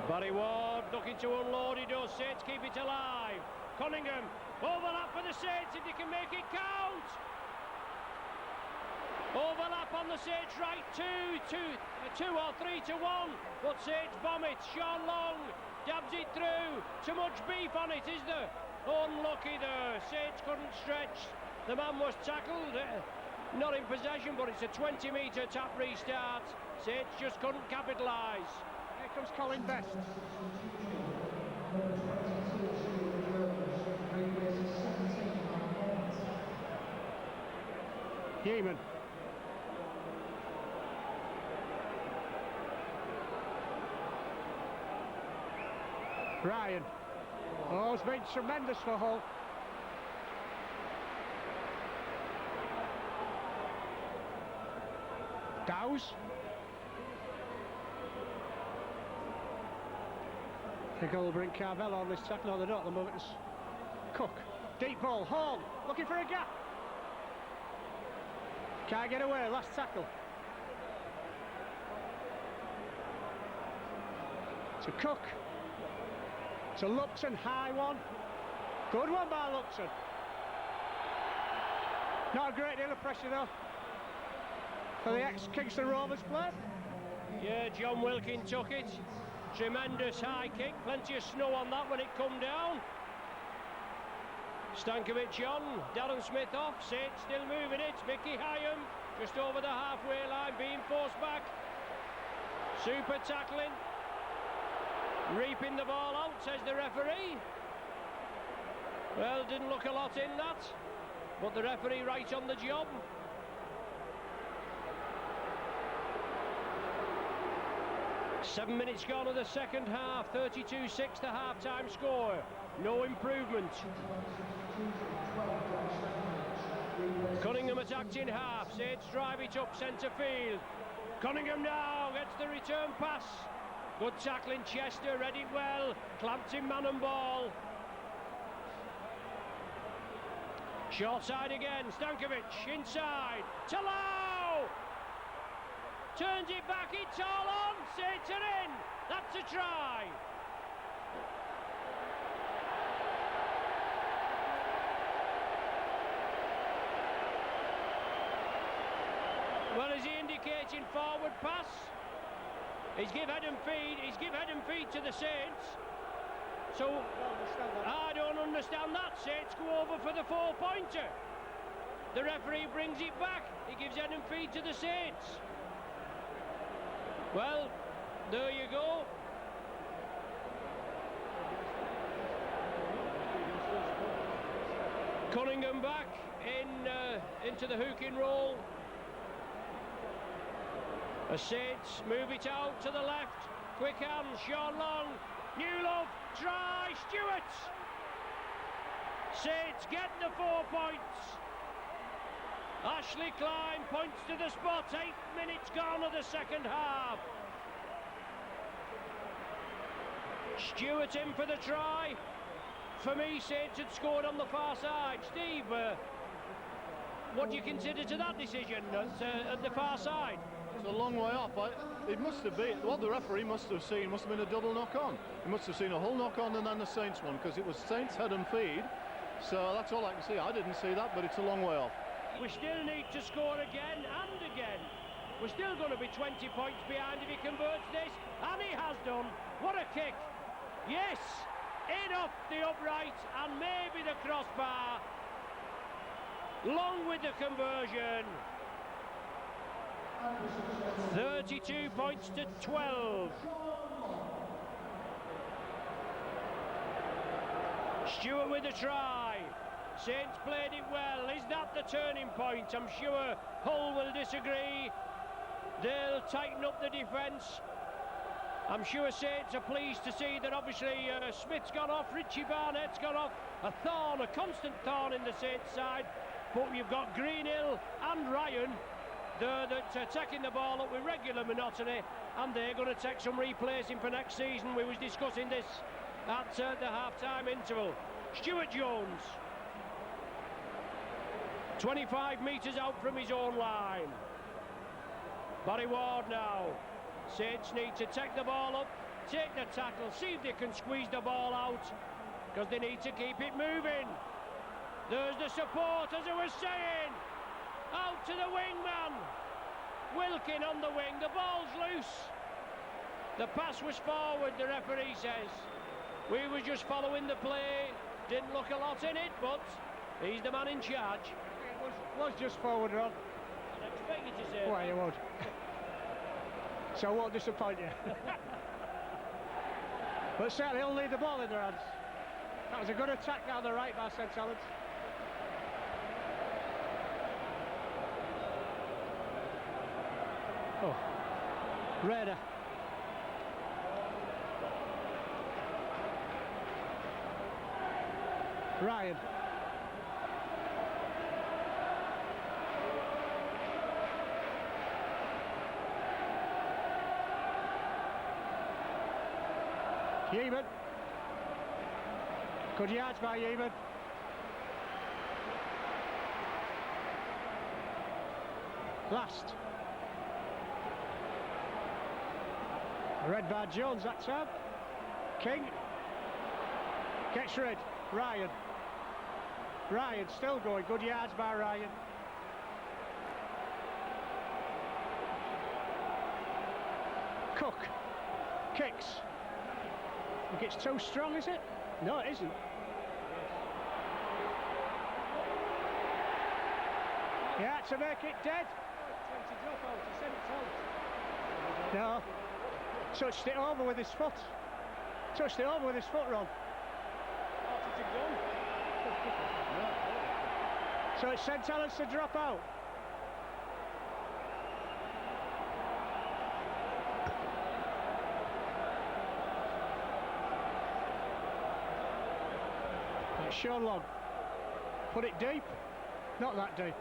Barry Ward looking to unload, he does. Saints keep it alive. Cunningham, overlap for the Saints if they can make it count. Overlap on the Saints right, 2 or 3 to 1, but Saints bomb it. Sean Long dabs it through. Too much beef on it, is there? Unlucky there. Saints couldn't stretch. The man was tackled, not in possession, but it's a 20-metre tap restart. Saints just couldn't capitalise. Here comes Colin Best. Yeaman. Ryan. Oh, it's been tremendous for Hull. Dowes. I think Hull will bring Carvel on this tackle. No, they're not at the moment. It's Cook. Deep ball. Horn looking for a gap. Can't get away. Last tackle. To Cook. To Lupton, high one. Good one by Lupton. Not a great deal of pressure though for the ex-Kingston Rovers player. Yeah, John Wilkin took it. Tremendous high kick, plenty of snow on that when it come down. Stankovic on, Darren Smith off, Saints still moving it. Mickey Hyam just over the halfway line, being forced back. Super tackling. Reaping the ball out, says the referee. Well, didn't look a lot in that, but the referee right on the job. Seven minutes gone of the second half, 32-6 the half-time score. No improvement. Cunningham attacked in half, Saints drive it up centre field. Cunningham now gets the return pass. Good tackling, Chester, read it well, clamped him man and ball. Short side again, Stankovic, inside, Talau! Turns it back, it's all on, Saints are in, that's a try. Well, is he indicating forward pass? He's give head and feed to the Saints. So, I don't understand that. Saints go over for the 4-pointer. The referee brings it back. He gives head and feed to the Saints. Well, there you go. Cunningham back into the hooking role. The Saints move it out to the left. Quick hands, Sean Long. Newlove, try, Stewart. Saints get the 4 points. Ashley Klein points to the spot. 8 minutes gone of the second half. Stewart in for the try. For me, Saints had scored on the far side. Steve, what do you consider to that decision at the far side? It's a long way off. It must have been, what the referee must have seen must have been a double knock-on. He must have seen a whole knock-on and then the Saints one, because it was Saints head and feed. So that's all I can see. I didn't see that, but it's a long way off. We still need to score again and again. We're still going to be 20 points behind if he converts this, and he has done. What a kick. Yes, in off the upright and maybe the crossbar. Long with the conversion. 32 points to 12. Stewart with a try. Saints played it well. Is that the turning point? I'm sure Hull will disagree. They'll tighten up the defence. I'm sure Saints are pleased to see that obviously Smith's gone off, Richie Barnett's gone off. A thorn, a constant thorn in the Saints side. But you've got Greenhill and Ryan that are taking the ball up with regular monotony, and they're going to take some replacing for next season. We was discussing this at the half-time interval. Stuart Jones, 25 metres out from his own line. Barry Ward now. Saints need to take the ball up, take the tackle, see if they can squeeze the ball out, because they need to keep it moving. There's the support, as I was saying. Out to the wingman. Wilkin on the wing, the ball's loose. The pass was forward, the referee says. We were just following the play, didn't look a lot in it, but he's the man in charge. It was just forward, Ron. I'd expect you to say Well, you would. So I won't disappoint you. But certainly he'll leave the ball in their hands. That was a good attack down the right by St Helens. Oh, Raider. Ryan. Yeaman. Good yards by Yeaman. Last. Red by Jones that time. King. Gets rid. Ryan. Ryan still going. Good yards by Ryan. Cook. Kicks. Think it's too strong, is it? No, it isn't. Yeah, to make it dead. No. Touched it over with his foot. Touched it over with his foot, Ron. So it's St Helens to drop out. That's Sean Long. Put it deep. Not that deep.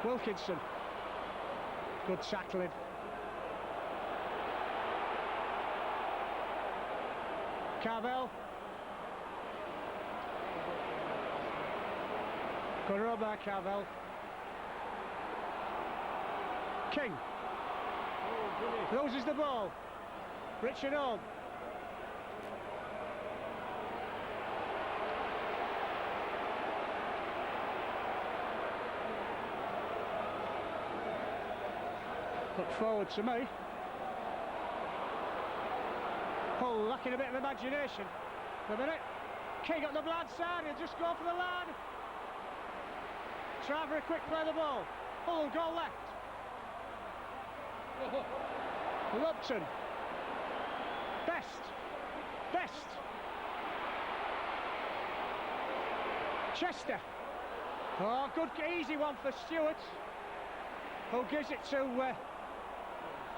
Wilkinson. Good tackling. Carvel. Good run by Carvel. King. Loses the ball. Richard Hone. Look forward to me. Hull lacking a bit of imagination. For a minute. King on the blind side, he'll just go for the line. Try for a quick play of the ball. Hull will go left. Lupton. Best. Chester. Oh, good, easy one for Stewart. Who gives it to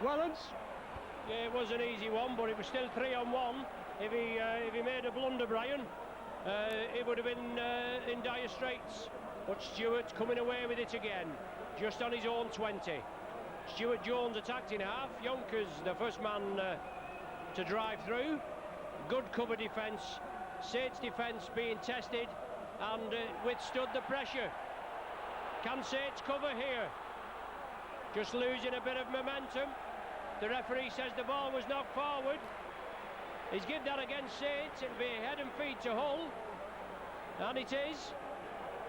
Wellens. Yeah, it was an easy one, but it was still 3-on-1. If he made a blunder, Brian, it would have been in dire straits. But Stewart coming away with it again, just on his own 20. Stuart Jones attacked in half. Yonkers, the first man to drive through. Good cover defence. Sate's defence being tested and withstood the pressure. Can Sate's cover here? Just losing a bit of momentum. The referee says the ball was knocked forward. He's given that against Sates. It'll be head and feet to Hull. And it is.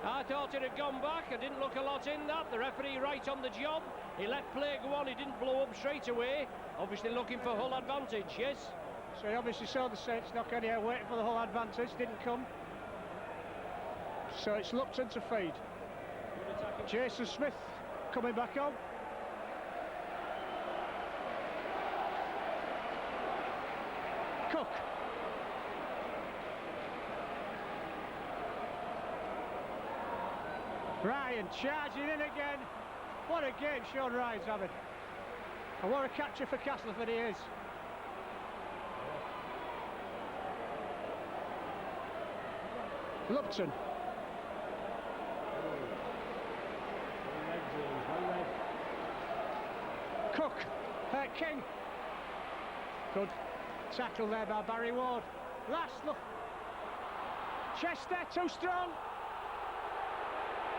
I thought it had gone back. I didn't look a lot in that. The referee right on the job. He let play go on. He didn't blow up straight away. Obviously looking for Hull advantage, yes? So he obviously saw the Saints knock anyhow, waiting for the Hull advantage. Didn't come. So it's Lupton to feed. Jason Smith coming back on. Cook. Ryan charging in again. What a game Sean Ryan's having. And what a catcher for Castleford he is. Lupton. Cook. King. Good tackle there by Barry Ward. Last look. Chester too strong.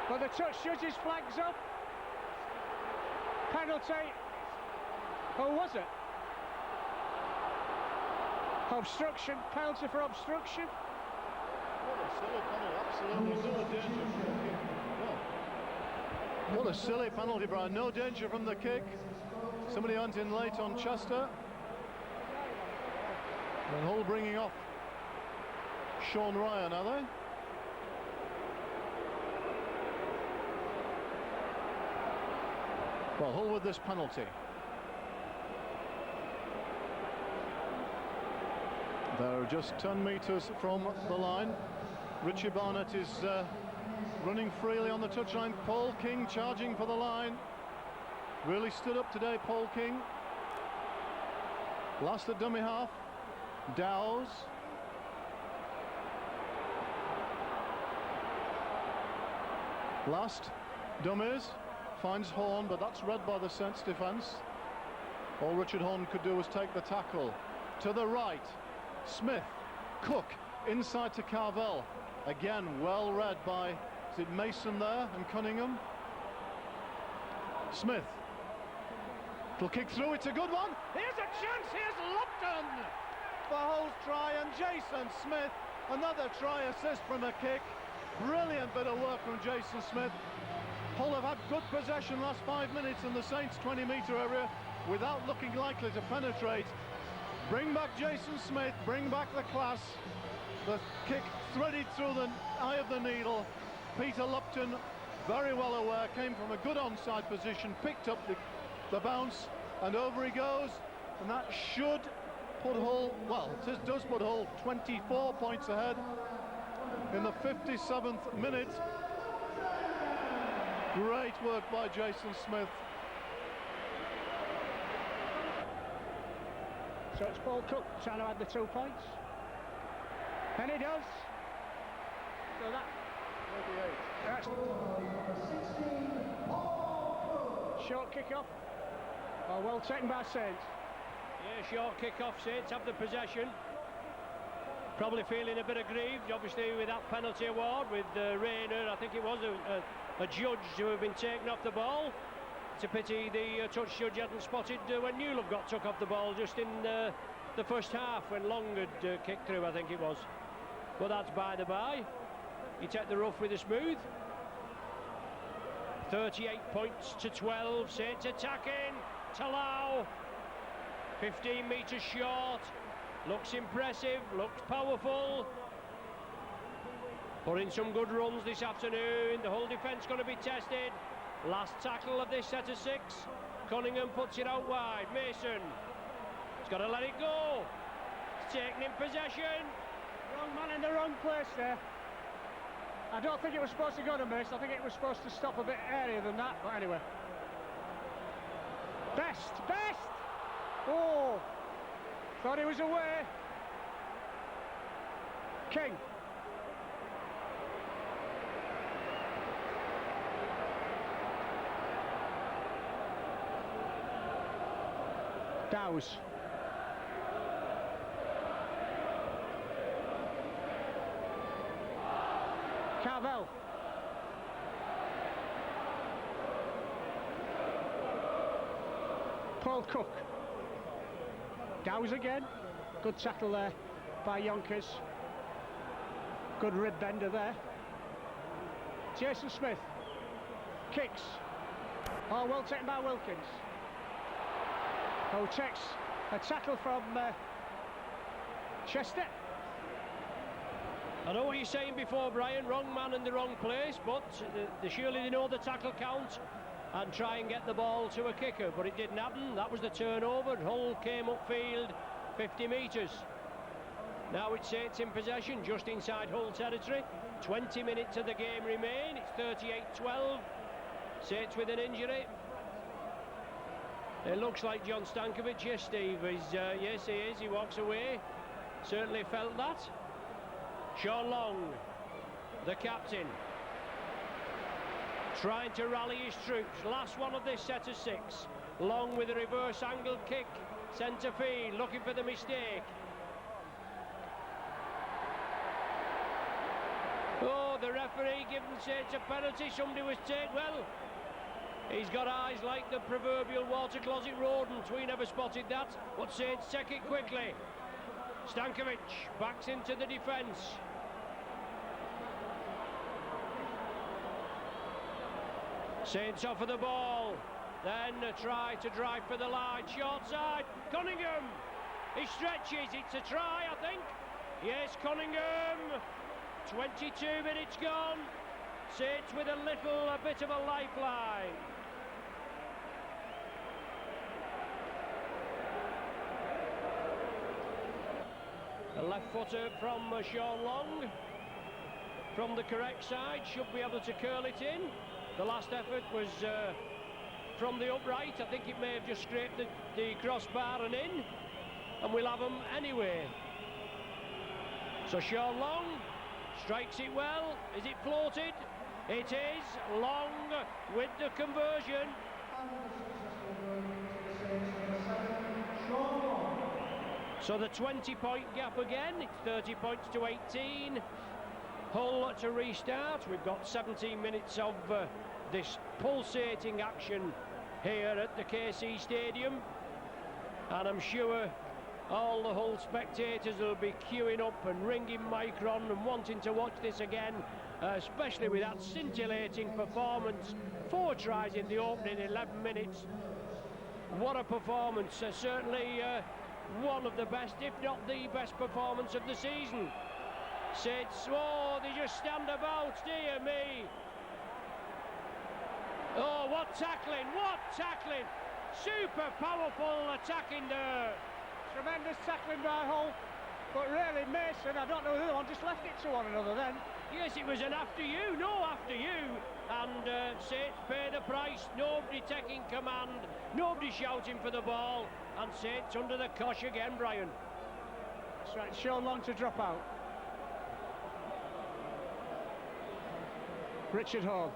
But the touch judges flags up. Penalty. Who was it? Obstruction. Penalty for obstruction. What a silly penalty. Absolutely no danger from the kick. Well, what a silly penalty, Brian. No danger from the kick. Somebody went in late on Chester. And Hull bringing off Sean Ryan, are they? Well, Hull with this penalty. They're just 10 metres from the line. Richie Barnett is running freely on the touchline. Paul King charging for the line. Really stood up today, Paul King. Last at dummy half. Dowes. Last dummies. Finds Horn, but that's read by the Saints defence. All Richard Horn could do was take the tackle. To the right, Smith, Cook, inside to Carvel. Again, well read by, is it Mason there and Cunningham? Smith. It'll kick through, it's a good one. Here's a chance, here's Lupton for Hull's try, and Jason Smith, another try assist from a kick. Brilliant bit of work from Jason Smith. Hull have had good possession last 5 minutes in the Saints' 20-metre area without looking likely to penetrate. Bring back Jason Smith, bring back the class. The kick threaded through the eye of the needle. Peter Lupton, very well aware, came from a good onside position, picked up the bounce, and over he goes. And that should put Hull, well, it does put Hull 24 points ahead in the 57th minute. Great work by Jason Smith. So it's Paul Cook trying to add the 2 points. And he does. So that... 38. Short kick-off. Oh, well taken by Saints. Yeah, short kick-off. Saints have the possession. Probably feeling a bit aggrieved, obviously, with that penalty award with Rayner. I think it was a judge to have been taken off the ball. It's a pity the touch judge hadn't spotted when Newlove got took off the ball just in the first half when Long had kicked through, I think it was. But that's by the by. You take the rough with the smooth. 38 points to 12. Saints attacking. Talau. 15 metres short. Looks impressive. Looks powerful. Putting some good runs this afternoon. The whole defence going to be tested. Last tackle of this set of 6. Cunningham puts it out wide. Mason. He's got to let it go. He's taken in possession. Wrong man in the wrong place there. I don't think it was supposed to go to Mason. I think it was supposed to stop a bit earlier than that. But anyway. Best! Oh! Thought he was away. King. Dowes. Carvel. Paul Cook. Dowes again. Good tackle there by Yonkers. Good rib bender there. Jason Smith. Kicks. Oh, well taken by Wilkins. Oh, takes a tackle from Chester. I know what you're saying before, Brian. Wrong man in the wrong place, but surely they know the tackle count and try and get the ball to a kicker, but it didn't happen. That was the turnover. Hull came upfield 50 metres. Now it's Saints in possession, just inside Hull territory. 20 minutes of the game remain. It's 38-12. Saints with an injury. It looks like John Stankovic. Yes, Steve. Yes, he is. He walks away. Certainly felt that. Sean Long, the captain, trying to rally his troops. Last one of this set of 6. Long with a reverse angled kick. Centre field, looking for the mistake. Oh, the referee giving Saints a penalty. Somebody was taken. Well, he's got eyes like the proverbial water closet rodent. We never spotted that. But Saints check it quickly. Stankovic backs into the defence. Saints offer the ball. Then try to drive for the line. Short side. Cunningham. He stretches. It's a try, I think. Yes, Cunningham. 22 minutes gone. Saints with a bit of a lifeline. A left footer from Sean Long. From the correct side, should be able to curl it in. The last effort was from the upright. I think it may have just scraped the crossbar and in. And we'll have them anyway. So Sean Long strikes it well. Is it floated? It is. Long with the conversion. So the 20-point gap again. It's 30 points to 18. Hull to restart. We've got 17 minutes of this pulsating action here at the KC Stadium. And I'm sure all the Hull spectators will be queuing up and ringing Micron and wanting to watch this again, especially with that scintillating performance. 4 tries in the opening 11 minutes. What a performance. Certainly one of the best, if not the best performance of the season. Saints, oh, they just stand about, dear me. Oh, what tackling, what tackling. Super powerful attacking there. Tremendous tackling by Hull, but really Mason, I don't know who, one just left it to one another then. Yes, it was an after you, and Saints pay the price. Nobody taking command, nobody shouting for the ball, and Saints under the cosh again, Brian. That's right, Sean Long to drop out. Richard Hall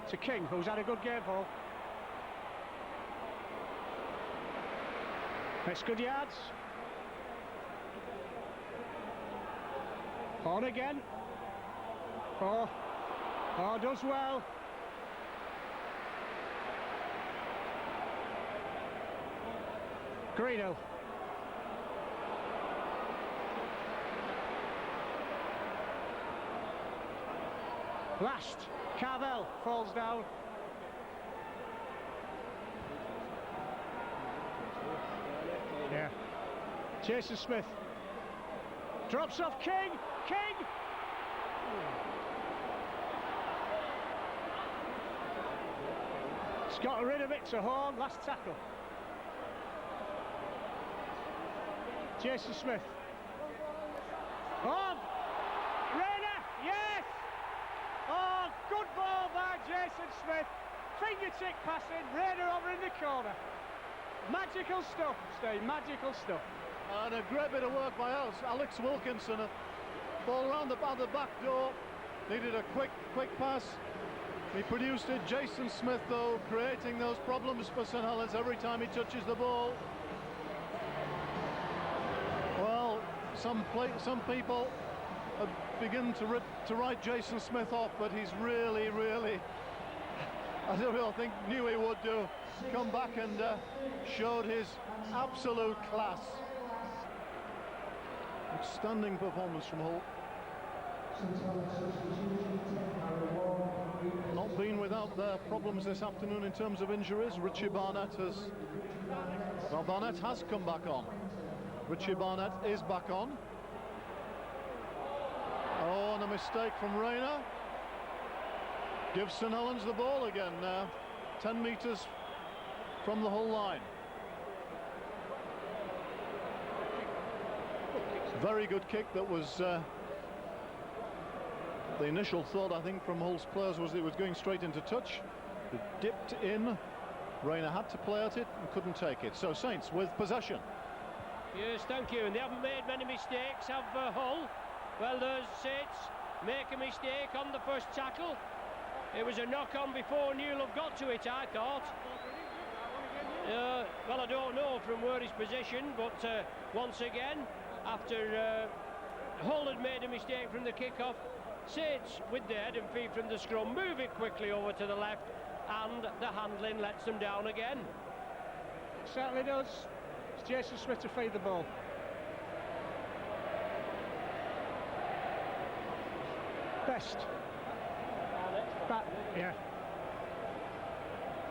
to King, who's had a good game, Hall. It's good yards. On again. Oh, does well. Greeno. Last, Carvel falls down. Yeah. Jason Smith drops off King. He's got rid of it to Horn. Last tackle. Jason Smith. On. Rayner. Yes. Oh, good ball by Jason Smith. Fingertip passing. Rayner over in the corner. Magical stuff, Steve. Magical stuff. And a great bit of work by Alex Wilkinson. A ball around the back door. Needed a quick pass. He produced it. Jason Smith, though, creating those problems for St Helens every time he touches the ball. Well, some people have begun to write Jason Smith off, but he's really, I don't think knew he would do. Come back and showed his absolute class. Outstanding performance from Hull. Not been without their problems this afternoon in terms of injuries. Richie Barnett has come back on. Richie Barnett is back on. Oh, and a mistake from Rayner. Gives St Helens the ball again now. 10 metres from the Hull line. Very good kick. That was the initial thought, I think, from Hull's players was it was going straight into touch. It dipped in. Rayner had to play at it and couldn't take it. So Saints with possession. Yes, thank you. And they haven't made many mistakes, have Hull? Well, there's Saints make a mistake on the first tackle. It was a knock-on before Newell got to it, I thought. Well, I don't know from where he's positioned, but once again, after Hull had made a mistake from the kick-off, Saints, with the head and feet from the scrum, move it quickly over to the left, and the handling lets them down again. It certainly does. It's Jason Smith to feed the ball. Best. Yeah.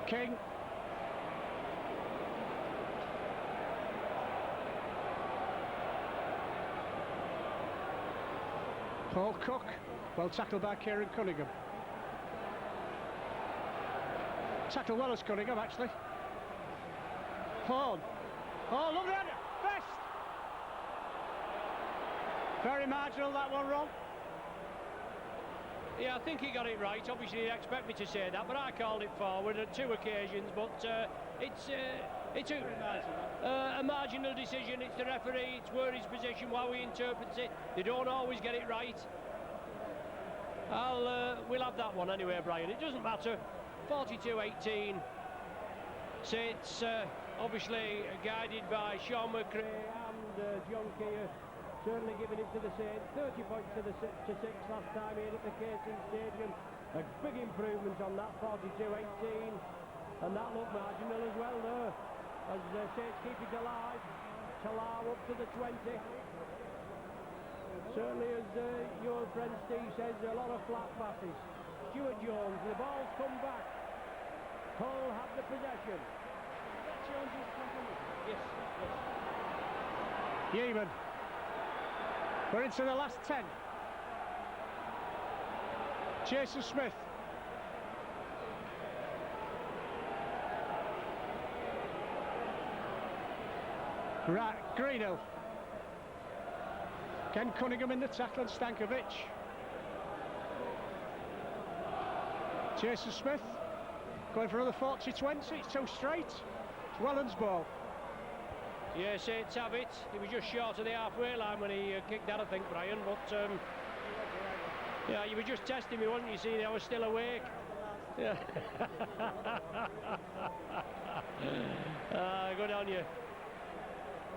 King. Paul Cook. Well tackled by Kieran Cunningham. Tackled well as Cunningham, actually. Horn. Oh, lovely header. Best. Very marginal, that one, Ron. Yeah, I think he got it right. Obviously, you expect me to say that, but I called it forward at 2 occasions. But it's a marginal decision. It's the referee. It's where his position, how he interprets it. They don't always get it right. We'll have that one anyway, Brian. It doesn't matter. 42-18. Saints obviously guided by Sean McRae and John Keir. Certainly giving it to the Saints. 30 points to 6 last time here at the Casing Stadium. A big improvement on that, 42-18. And that looked marginal as well there. As the Saints keep it alive. Talau up to the 20. Certainly, as your friend Steve says, a lot of flat passes. Stuart Jones, the ball's come back. Hull have the possession. Yes. Yeaman. We're into the last 10. Jason Smith. Right, Greeno. Ken Cunningham in the tackle and Stankovic. Jason Smith going for another 40-20. It's 2 straight. It's Welland's ball. Yeah, Saints have it. He was just short of the halfway line when he kicked that, I think, Brian. But yeah, you were just testing me, wasn't you? See, I was still awake. Yeah. Good on you.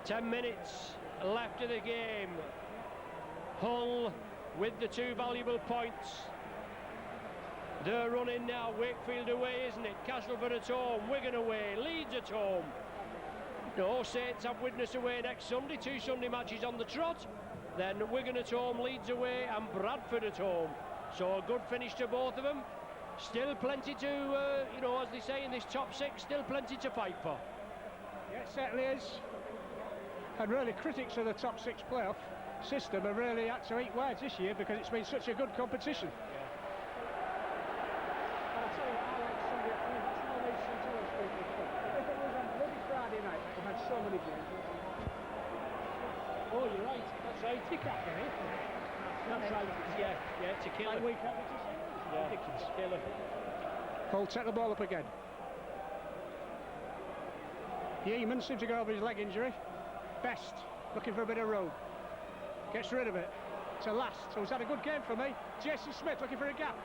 10 minutes left of the game. Hull with the 2 valuable points. They're running now. Wakefield away, isn't it? Castleford at home, Wigan away, Leeds at home. No, Saints have Widnes away next Sunday, 2 Sunday matches on the trot. Then Wigan at home, Leeds away and Bradford at home. So a good finish to both of them. Still plenty to, you know, as they say in this top 6, still plenty to fight for. Yeah, it certainly is. And really, critics of the top 6 playoff system have really had to eat words this year because it's been such a good competition. So many games. Oh, you're right. That's right. You can't get it. That's right. Yeah, it's a killer. Yeah, ridiculous. Killer. Hull set the ball up again. Yeaman seems to go over his leg injury. Best looking for a bit of room. Gets rid of it. To last. So he's had a good game for me. Jason Smith looking for a gap.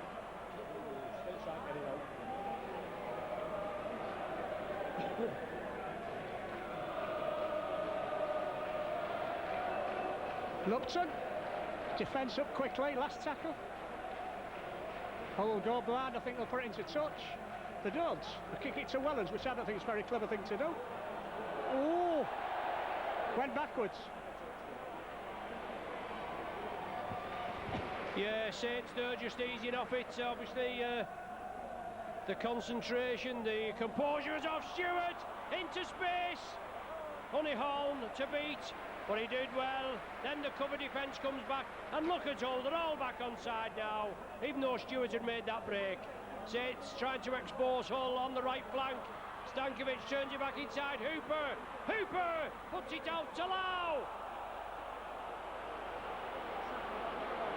Still trying to get it out. Lupton, defence up quickly, last tackle. Hull will go blind, I think they'll put it into touch. They don't. They kick it to Wellens, which I don't think is a very clever thing to do. Oh, went backwards. Yeah, Saints, they're just easing off it. Obviously, the concentration, the composure is off Stewart, into space. Honeyholm to beat. But he did well. Then the cover defence comes back, and look at Hull, they're all back on side now, even though Stewart had made that break. Saints trying to expose Hull on the right flank. Stankovic turns it back inside. Hooper puts it out to Lau.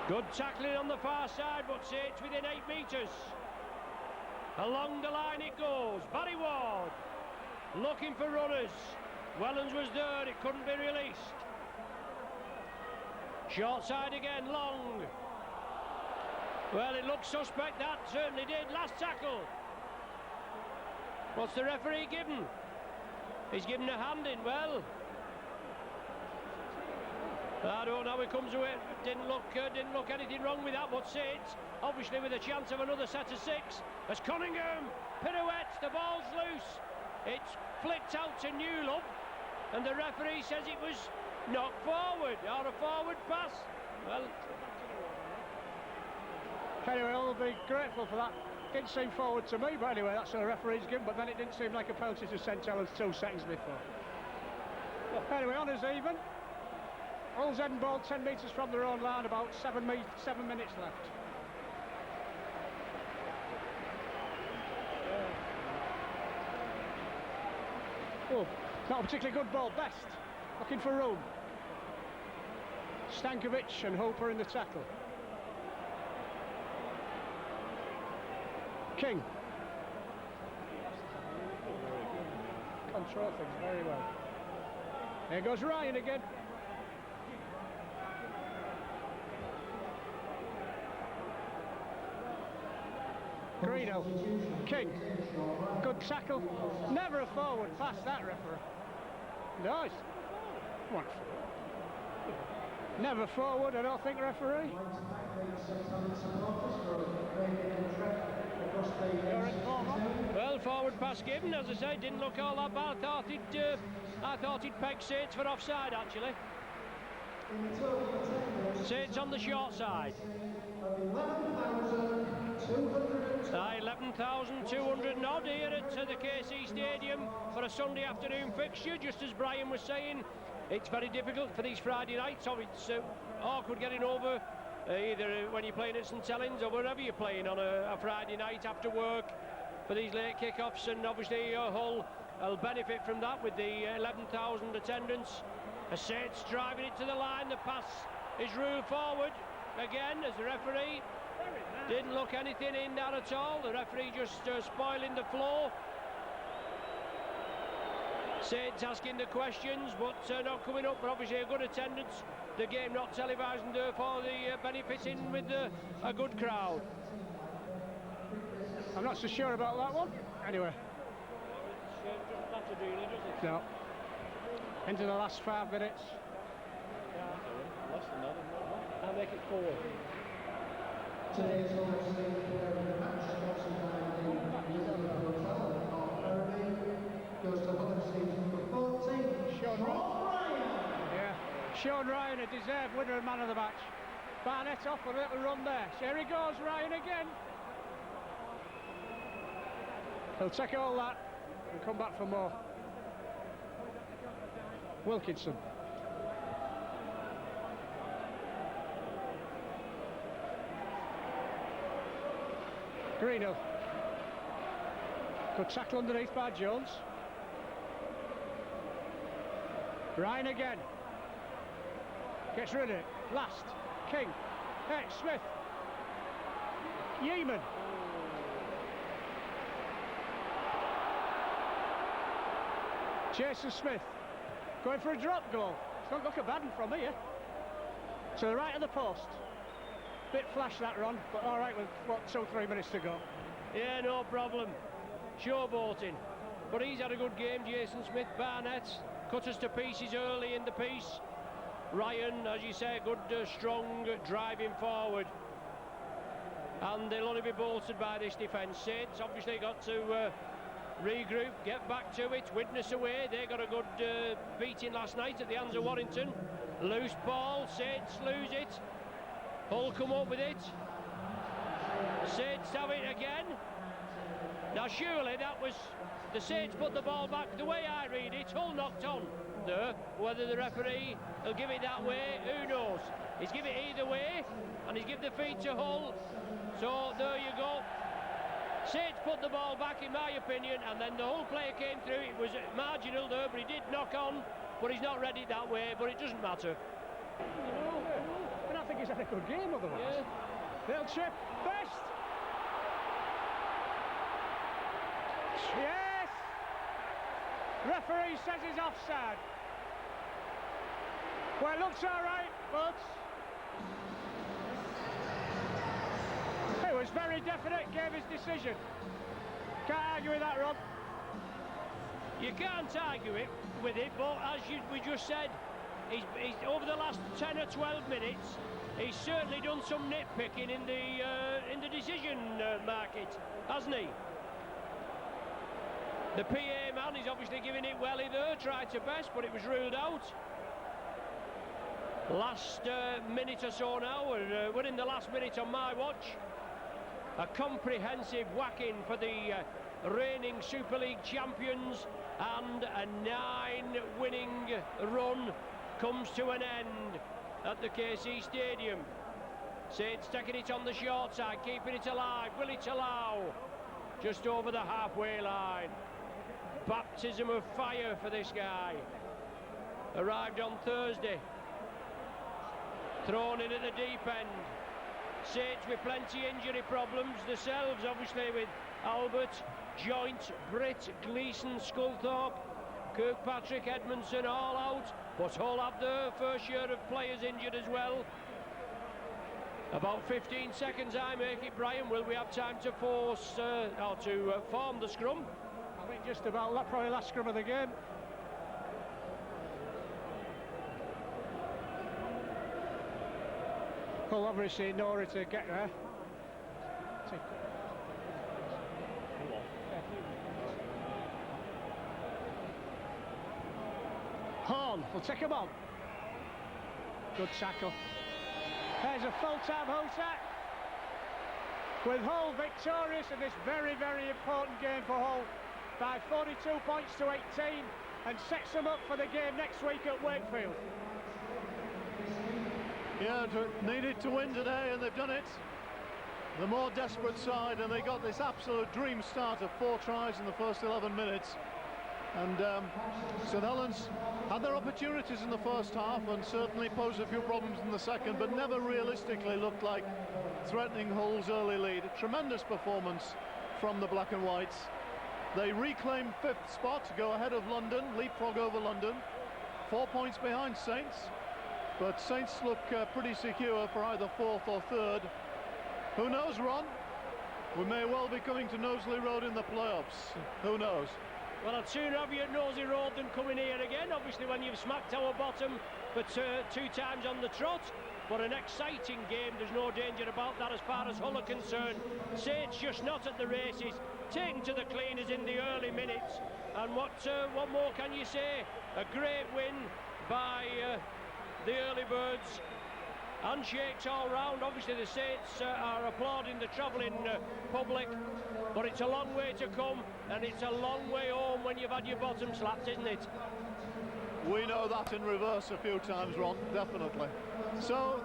Good tackling on the far side, but Saints within 8 metres. Along the line it goes. Barry Ward looking for runners. Wellens was there, it couldn't be released. Short side again, Long. Well, it looked suspect, that certainly did. Last tackle. What's the referee given? He's given a hand in. Well, I don't know how he comes away. Didn't look anything wrong with that, but Saints, obviously with a chance of another set of 6, as Cunningham pirouettes, the ball's loose. It's flicked out to Newlove, and the referee says it was knocked forward, or a forward pass. Well, anyway, I'll be grateful for that. Didn't seem forward to me, but anyway, that's what the referee's given, but then it didn't seem like a penalty to St Helens 2 seconds before. Anyway, honours even. Hull's end ball 10 metres from their own line, about 7 minutes left. Oh, not a particularly good ball. Best looking for room. Stankovic and Hooper in the tackle. King. Control things very well. There goes Ryan again. Greeno, King, good tackle, never a forward pass that referee. Nice. Come on. Never forward, I don't think, referee. Well, forward pass given, as I say, didn't look all that bad. I thought he'd pegged Saints for offside, actually. Saints on the short side. 11,200 odd here at the KC Stadium for a Sunday afternoon fixture. Just as Brian was saying, it's very difficult for these Friday nights, so it's awkward getting over either when you're playing at St Helens or wherever you're playing on a Friday night after work for these late kick-offs, and obviously Hull will benefit from that with the 11,000 attendance. Saints driving it to the line, the pass is ruled forward again as the referee didn't look anything in that at all. The referee just spoiling the flow. Saints asking the questions, but not coming up, but obviously a good attendance. The game not televised, and therefore the benefiting with a good crowd. I'm not so sure about that one. Anyway. No. Into the last 5 minutes. I'll make it 4. Today's last thing for the match sponsored by the Museum Hotel of Kirby goes to Hull season for 14. Sean Ryan. Yeah, Sean Ryan, a deserved winner and man of the match. Barnett off with a little run there. So here he goes, Ryan again. He'll take all that and come back for more. Wilkinson. Greenhill. Good tackle underneath by Jones. Ryan again. Gets rid of it. Last. King. Hey, Smith. Yeaman. Jason Smith. Going for a drop goal. It's not looking bad from here. To the right of the post. Bit flash that run, but all right with, what, 2-3 minutes to go. Yeah, no problem. Showboating. But he's had a good game, Jason Smith. Barnett cut us to pieces early in the piece. Ryan, as you say, good, strong driving forward. And they'll only be bolstered by this defence. Saints obviously got to regroup, get back to it. Widnes away. They got a good beating last night at the hands of Warrington. Loose ball. Saints lose it. Hull come up with it. Saints have it again. Now surely that was the Saints put the ball back. The way I read it, Hull knocked on there. Whether the referee will give it that way, who knows? He's given it either way, and he's given the feed to Hull. So there you go. Saints put the ball back, in my opinion, and then the Hull player came through. It was marginal there, but he did knock on. But he's not read it that way. But it doesn't matter. And I think he's had a good game otherwise. Yeah. Little chip. Best. Yes. Referee says he's offside. Well, it looks all right, but it was very definite, gave his decision. Can't argue with that, Rob. You can't argue it with it, but as we just said, he's over the last 10 or 12 minutes, he's certainly done some nitpicking in the decision market, hasn't he? The PA man is obviously giving it well there, tried to best, but it was ruled out. Last minute or so now, we're in the last minute on my watch. A comprehensive whacking for the reigning Super League champions, and a 9-winning run comes to an end at the KC Stadium. Saints taking it on the short side, keeping it alive. Will it allow? Just over the halfway line. Baptism of fire for this guy. Arrived on Thursday. Thrown in at the deep end. Saints with plenty injury problems themselves, obviously, with Albert, Joint, Britt, Gleeson, Sculthorpe, Kirkpatrick, Edmondson all out, but Hull have their first year of players injured as well. About 15 seconds I make it, Brian. Will we have time to force or to form the scrum? I think just about that, probably last scrum of the game. Well, obviously in order to get there. Horn will take him on. Good tackle. There's a full-time Hull attack. With Hull victorious in this very, very important game for Hull by 42 points to 18, and sets them up for the game next week at Wakefield. Yeah, needed to win today, and they've done it. The more desperate side, and they got this absolute dream start of 4 tries in the first 11 minutes. And St Helens had their opportunities in the first half and certainly posed a few problems in the second, but never realistically looked like threatening Hull's early lead. A tremendous performance from the Black and Whites. They reclaim 5th spot, go ahead of London, leapfrog over London. 4 points behind Saints, but Saints look pretty secure for either 4th or 3rd. Who knows, Ron? We may well be coming to Knowsley Road in the playoffs. Who knows? Well, I'd sooner have you at Knowsley Road than coming here again. Obviously, when you've smacked our bottom for 2 times on the trot, but an exciting game. There's no danger about that as far as Hull are concerned. Saints just not at the races, taken to the cleaners in the early minutes, and what more can you say? A great win by the early birds. Handshakes all round. Obviously the Saints are applauding the travelling public, but it's a long way to come, and it's a long way home when you've had your bottom slapped, isn't it? We know that in reverse a few times, Ron, definitely. So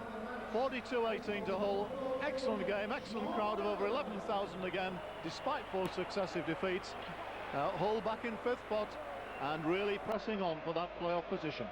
42-18 to Hull. Excellent game, excellent crowd of over 11,000 again, despite 4 successive defeats. Hull back in 5th spot and really pressing on for that playoff position.